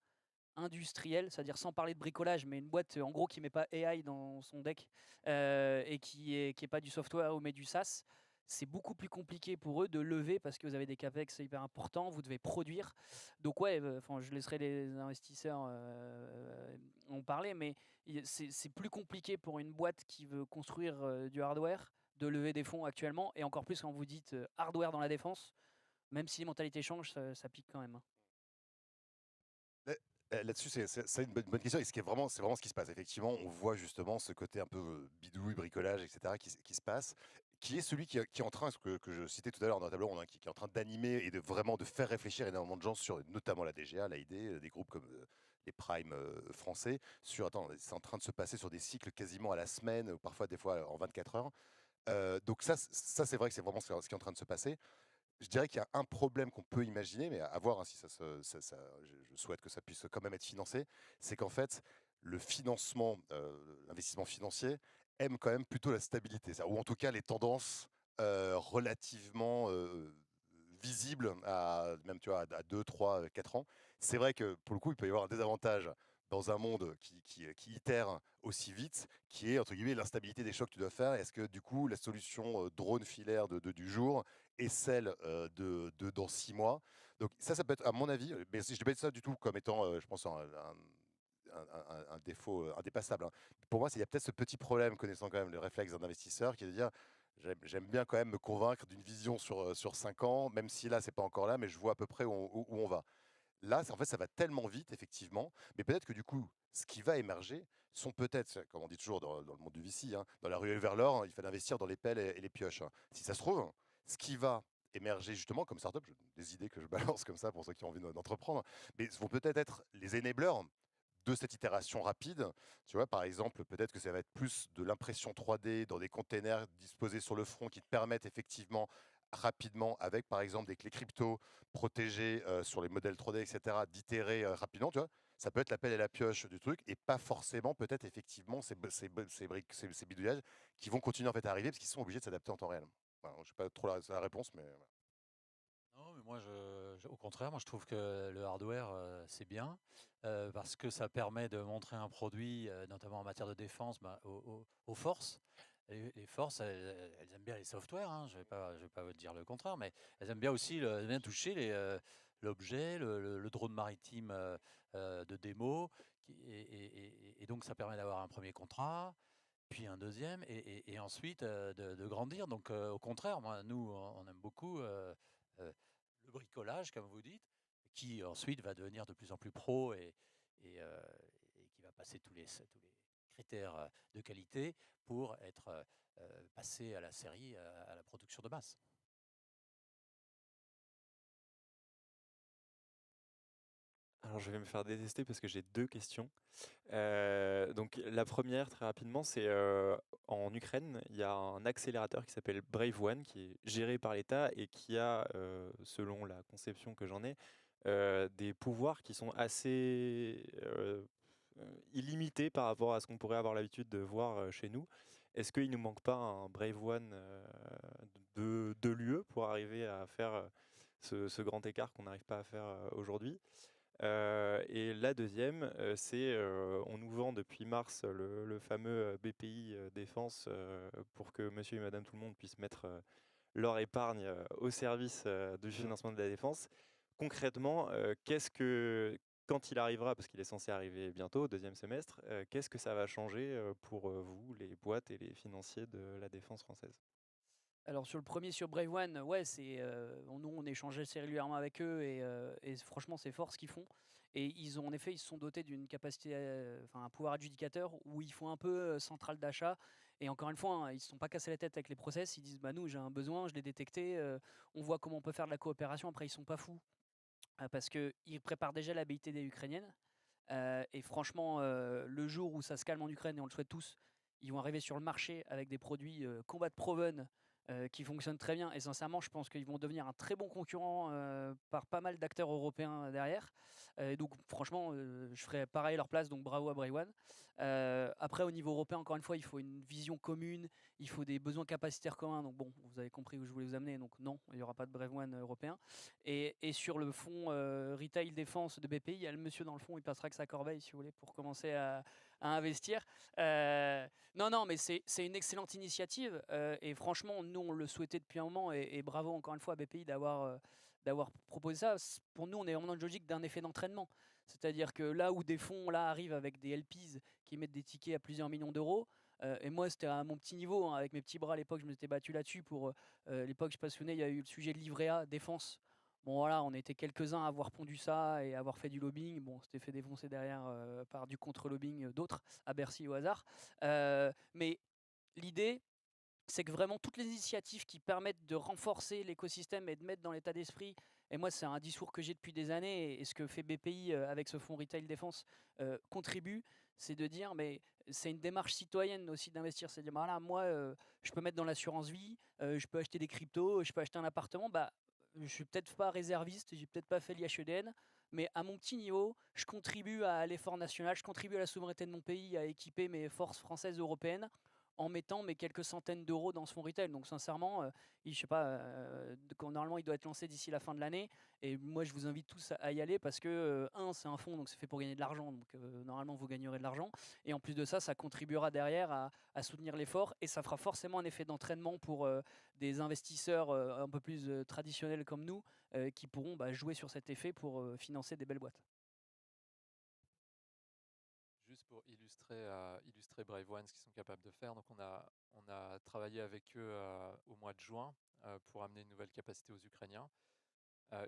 industriel, c'est-à-dire sans parler de bricolage, mais une boîte en gros qui met pas AI dans son deck et qui est pas du software ou mais du SaaS. C'est beaucoup plus compliqué pour eux de lever parce que vous avez des capex hyper importants, vous devez produire. Donc ouais, je laisserai les investisseurs en parler, mais c'est plus compliqué pour une boîte qui veut construire du hardware de lever des fonds actuellement, et encore plus quand vous dites hardware dans la défense, même si les mentalités changent, ça pique quand même, hein. Là-dessus, c'est une bonne question. Et c'est vraiment ce qui se passe. Effectivement, on voit justement ce côté un peu bidouille, bricolage, etc., qui se passe, qui est celui qui est en train, ce que je citais tout à l'heure dans la table ronde, hein, qui est en train d'animer et de vraiment de faire réfléchir énormément de gens sur notamment la DGA, l'AID, des groupes comme les Prime français. Attends, c'est en train de se passer sur des cycles quasiment à la semaine, ou parfois des fois en 24 heures. Donc ça c'est vrai que c'est vraiment ce qui est en train de se passer. Je dirais qu'il y a un problème qu'on peut imaginer, mais à voir, hein, si je souhaite que ça puisse quand même être financé, c'est qu'en fait, le financement, l'investissement financier aime quand même plutôt la stabilité, ou en tout cas les tendances relativement visibles même tu vois, à 2, 3, 4 ans. C'est vrai que pour le coup, il peut y avoir un désavantage dans un monde qui itère aussi vite, qui est entre guillemets l'instabilité des chocs que tu dois faire. Est-ce que du coup la solution drone filaire du jour et celle de dans 6 mois. Donc ça peut être, à mon avis, mais je ne dis pas ça du tout comme étant, je pense, un défaut indépassable, hein. Pour moi, il y a peut-être ce petit problème, connaissant quand même le réflexe d'un investisseur, qui est de dire, j'aime bien quand même me convaincre d'une vision sur 5 ans, même si là, c'est pas encore là, mais je vois à peu près où on va. Là, en fait, ça va tellement vite, effectivement, mais peut-être que du coup, ce qui va émerger sont peut-être, comme on dit toujours dans le monde du VC, hein, dans la ruelle vers l'or, il fallait investir dans les pelles et les pioches, hein. Si ça se trouve, ce qui va émerger justement comme startup, des idées que je balance comme ça pour ceux qui ont envie d'entreprendre, mais vont peut-être être les enablers de cette itération rapide. Tu vois, par exemple, peut-être que ça va être plus de l'impression 3D dans des containers disposés sur le front qui te permettent effectivement rapidement, avec par exemple des clés crypto protégées sur les modèles 3D, etc., d'itérer rapidement, tu vois. Ça peut être la pelle et la pioche du truc, et pas forcément peut-être effectivement ces bidouillages qui vont continuer en fait à arriver parce qu'ils sont obligés de s'adapter en temps réel. Voilà, je ne sais pas trop la réponse, mais voilà. Non, mais moi, au contraire, moi, je trouve que le hardware, c'est bien, parce que ça permet de montrer un produit, notamment en matière de défense, aux forces. Les forces, elles aiment bien les softwares, hein, je vais pas vous dire le contraire, mais elles aiment bien aussi elles aiment bien toucher l'objet, le drone maritime de démo, et donc ça permet d'avoir un premier contrat, puis un deuxième, et ensuite de grandir. Donc au contraire, nous, on aime beaucoup le bricolage, comme vous dites, qui ensuite va devenir de plus en plus pro, et, euh, et qui va passer tous les critères de qualité pour être passé à la série, à la production de masse. Alors je vais me faire détester parce que j'ai 2 questions. Donc la première, très rapidement, c'est en Ukraine, il y a un accélérateur qui s'appelle Brave One, qui est géré par l'État et qui a, selon la conception que j'en ai, des pouvoirs qui sont assez illimités par rapport à ce qu'on pourrait avoir l'habitude de voir chez nous. Est-ce qu'il ne nous manque pas un Brave One de l'UE pour arriver à faire ce grand écart qu'on n'arrive pas à faire aujourd'hui? Et la deuxième, c'est on nous vend depuis mars le fameux BPI Défense pour que monsieur et madame tout le monde puissent mettre leur épargne au service du financement de la défense. Concrètement, quand il arrivera, parce qu'il est censé arriver bientôt, deuxième semestre, qu'est-ce que ça va changer pour vous, les boîtes et les financiers de la défense française? Alors sur le premier, sur Brave One, ouais, nous on échangeait assez régulièrement avec eux et franchement c'est fort ce qu'ils font. Et en effet, ils se sont dotés d'une capacité, enfin un pouvoir adjudicateur où ils font un peu centrale d'achat. Et encore une fois, hein, ils ne se sont pas cassés la tête avec les process. Ils disent, bah nous j'ai un besoin, je l'ai détecté, on voit comment on peut faire de la coopération. Après ils sont pas fous parce qu'ils préparent déjà la BITD ukrainienne. Et franchement, le jour où ça se calme en Ukraine, et on le souhaite tous, ils vont arriver sur le marché avec des produits Combat Proven qui fonctionnent très bien. Et sincèrement, je pense qu'ils vont devenir un très bon concurrent par pas mal d'acteurs européens derrière. Et donc, franchement, je ferais pareil à leur place. Donc, bravo à Brave One. Après, au niveau européen, encore une fois, il faut une vision commune. Il faut des besoins capacitaires communs. Donc, bon, vous avez compris où je voulais vous amener. Donc, non, il n'y aura pas de Brave One européen. Et sur le fonds Retail Défense de BPI, il y a le monsieur dans le fond, il passera que sa corbeille, si vous voulez, pour commencer à investir. Non, mais c'est une excellente initiative. Et franchement, nous, on le souhaitait depuis un moment. Et bravo encore une fois à BPI d'avoir proposé ça. Pour nous, on est vraiment dans une logique d'un effet d'entraînement. C'est-à-dire que là où des fonds là, arrivent avec des LPs qui mettent des tickets à plusieurs millions d'euros, et moi, c'était à mon petit niveau, hein, avec mes petits bras à l'époque, je me suis battu là-dessus. Pour l'époque, je passionnais, il y a eu le sujet de livret A, défense. Bon voilà, on était quelques-uns à avoir pondu ça et à avoir fait du lobbying. Bon, c'était fait défoncer derrière par du contre-lobbying d'autres, à Bercy au hasard. Mais l'idée, c'est que vraiment toutes les initiatives qui permettent de renforcer l'écosystème et de mettre dans l'état d'esprit, et moi c'est un discours que j'ai depuis des années, et ce que fait BPI avec ce fonds Retail Défense contribue, c'est de dire, mais c'est une démarche citoyenne aussi d'investir, c'est de dire, voilà, moi je peux mettre dans l'assurance vie, je peux acheter des cryptos, je peux acheter un appartement, bah je suis peut-être pas réserviste, j'ai peut-être pas fait l'IHEDN, mais à mon petit niveau, je contribue à l'effort national, je contribue à la souveraineté de mon pays, à équiper mes forces françaises et européennes en mettant mes quelques centaines d'euros dans ce fonds retail. Donc sincèrement, je sais pas, normalement il doit être lancé d'ici la fin de l'année. Et moi je vous invite tous à y aller parce que, c'est un fonds, donc c'est fait pour gagner de l'argent. Donc normalement vous gagnerez de l'argent. Et en plus de ça, ça contribuera derrière à soutenir l'effort et ça fera forcément un effet d'entraînement pour des investisseurs un peu plus traditionnels comme nous qui pourront jouer sur cet effet pour financer des belles boîtes. Juste pour illustrer Brave One, ce qu'ils sont capables de faire. Donc on a travaillé avec eux au mois de juin pour amener une nouvelle capacité aux Ukrainiens.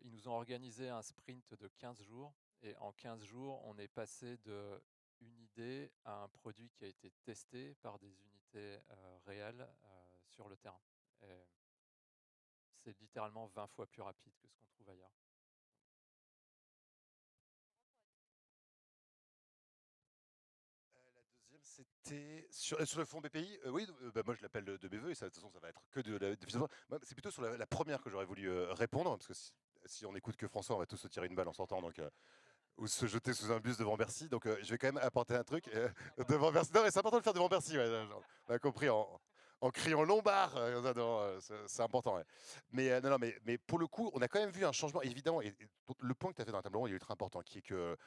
Ils nous ont organisé un sprint de 15 jours. Et en 15 jours, on est passé de une idée à un produit qui a été testé par des unités réelles sur le terrain. Et c'est littéralement 20 fois plus rapide que ce qu'on trouve ailleurs. La deuxième, c'était sur le fonds BPI. Oui, bah, moi je l'appelle de BVE et ça, de toute façon ça va être que de financement. Moi, c'est plutôt sur la première que j'aurais voulu répondre, parce que si on écoute que François, on va tous se tirer une balle en sortant, donc, ou se jeter sous un bus devant Bercy. Donc je vais quand même apporter un truc devant Bercy. Non, mais c'est important de le faire devant Bercy. Ouais, on a compris en criant Lombard. C'est important. Ouais. Mais non, mais pour le coup, on a quand même vu un changement, évidemment. Et le point que tu as fait dans la table ronde, il est ultra important, qui est que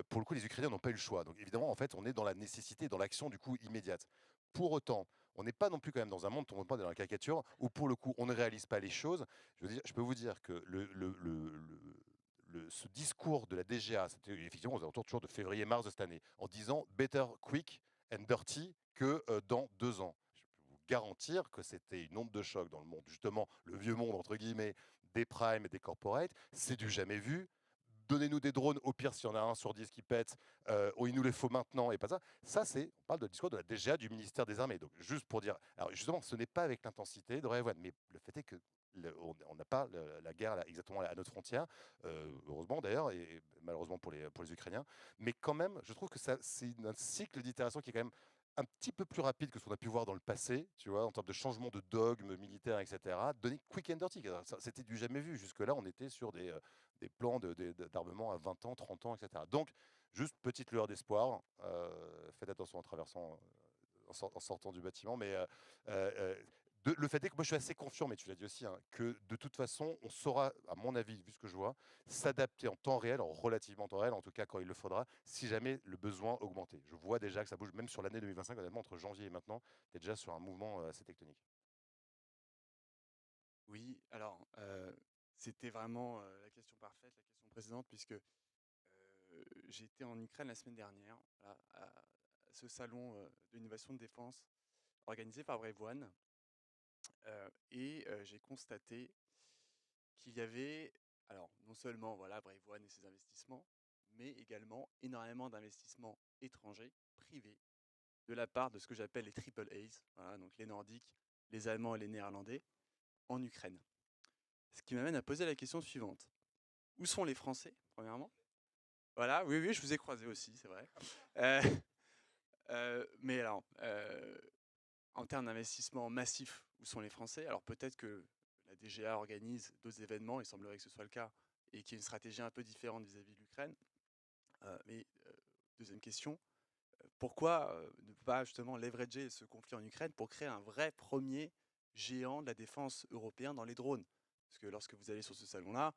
pour le coup, les Ukrainiens n'ont pas eu le choix. Donc évidemment, en fait, on est dans la nécessité, dans l'action du coup immédiate. Pour autant, on n'est pas non plus quand même dans un monde, on n'est pas dans la caricature, où pour le coup, on ne réalise pas les choses. Je peux vous dire que ce discours de la DGA, c'était effectivement aux alentours toujours de février-mars de cette année, en disant better quick and dirty que dans 2 ans. Je peux vous garantir que c'était une onde de choc dans le monde, justement, le vieux monde, entre guillemets, des primes et des corporates. C'est du jamais vu donnez-nous des drones, au pire, s'il y en a un sur 10 qui pète, il nous les faut maintenant et pas ça. Ça, on parle de discours de la DGA du ministère des Armées. Donc, juste pour dire, alors justement, ce n'est pas avec l'intensité de Revan, mais le fait est que on n'a pas la guerre là, exactement à notre frontière, heureusement d'ailleurs, et malheureusement pour les Ukrainiens. Mais quand même, je trouve que c'est un cycle d'itération qui est quand même un petit peu plus rapide que ce qu'on a pu voir dans le passé, tu vois, en termes de changement de dogme militaire, etc. Donné quick and dirty, c'était du jamais vu. Jusque-là, on était sur des plans d'armement à 20 ans, 30 ans, etc. Donc, juste petite lueur d'espoir. Faites attention en traversant, en sortant du bâtiment, mais le fait est que moi je suis assez confiant, mais tu l'as dit aussi, hein, que de toute façon, on saura, à mon avis, vu ce que je vois, s'adapter en temps réel, en relativement temps réel, en tout cas quand il le faudra, si jamais le besoin augmentait. Je vois déjà que ça bouge, même sur l'année 2025, honnêtement, entre janvier et maintenant, tu es déjà sur un mouvement assez tectonique. Oui, alors c'était vraiment la question parfaite, la question précédente, puisque j'étais en Ukraine la semaine dernière, voilà, à ce salon de l'innovation de défense organisé par Brave One. Et j'ai constaté qu'il y avait, alors non seulement voilà, Brave One et ses investissements, mais également énormément d'investissements étrangers, privés, de la part de ce que j'appelle les triple A's, voilà, donc les Nordiques, les Allemands et les Néerlandais, en Ukraine. Ce qui m'amène à poser la question suivante. Où sont les Français, premièrement? Voilà, oui, oui, je vous ai croisé aussi, c'est vrai. Mais alors, en termes d'investissement massif, où sont les Français? Alors peut-être que la DGA organise d'autres événements, il semblerait que ce soit le cas, et qu'il y ait une stratégie un peu différente vis-à-vis de l'Ukraine. Mais deuxième question, pourquoi ne pas justement leverager ce conflit en Ukraine pour créer un vrai premier géant de la défense européen dans les drones? Parce que lorsque vous allez sur ce salon-là,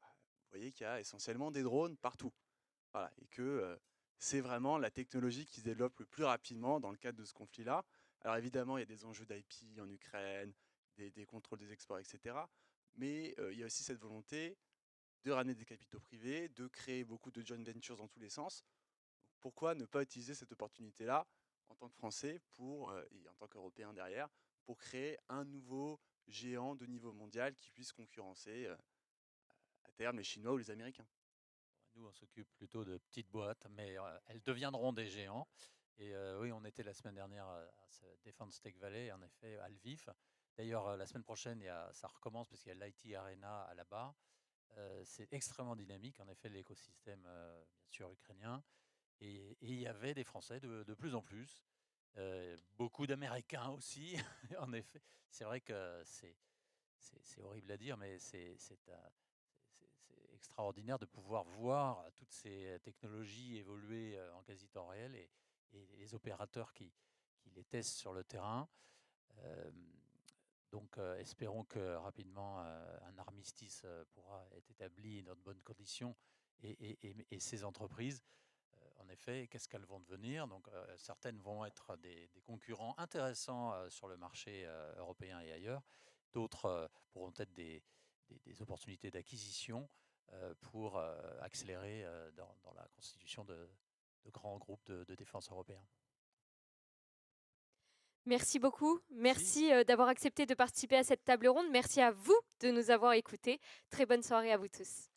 vous voyez qu'il y a essentiellement des drones partout. Voilà, et que c'est vraiment la technologie qui se développe le plus rapidement dans le cadre de ce conflit-là. Alors évidemment, il y a des enjeux d'IP en Ukraine, des contrôles des exports, etc. Mais il y a aussi cette volonté de ramener des capitaux privés, de créer beaucoup de joint ventures dans tous les sens. Pourquoi ne pas utiliser cette opportunité-là en tant que Français et en tant qu'Européen derrière, pour créer un nouveau géant de niveau mondial qui puisse concurrencer à terme les Chinois ou les Américains? Nous, on s'occupe plutôt de petites boîtes, mais elles deviendront des géants. Et oui, on était la semaine dernière à ce Defense Tech Valley, en effet, à Lviv. D'ailleurs, la semaine prochaine, ça recommence parce qu'il y a l'IT Arena là-bas. C'est extrêmement dynamique, en effet, l'écosystème, bien sûr, ukrainien. Et il y avait des Français de plus en plus. Beaucoup d'Américains aussi, en effet. C'est vrai que c'est horrible à dire, mais c'est extraordinaire de pouvoir voir toutes ces technologies évoluer en quasi temps réel et les opérateurs qui les testent sur le terrain. Donc espérons que rapidement un armistice pourra être établi dans de bonnes conditions et ces entreprises, en effet, qu'est-ce qu'elles vont devenir? Donc certaines vont être des concurrents intéressants sur le marché européen et ailleurs. D'autres pourront être des opportunités d'acquisition pour accélérer dans la constitution de grands groupes de défense européens. Merci beaucoup. Merci d'avoir accepté de participer à cette table ronde. Merci à vous de nous avoir écoutés. Très bonne soirée à vous tous.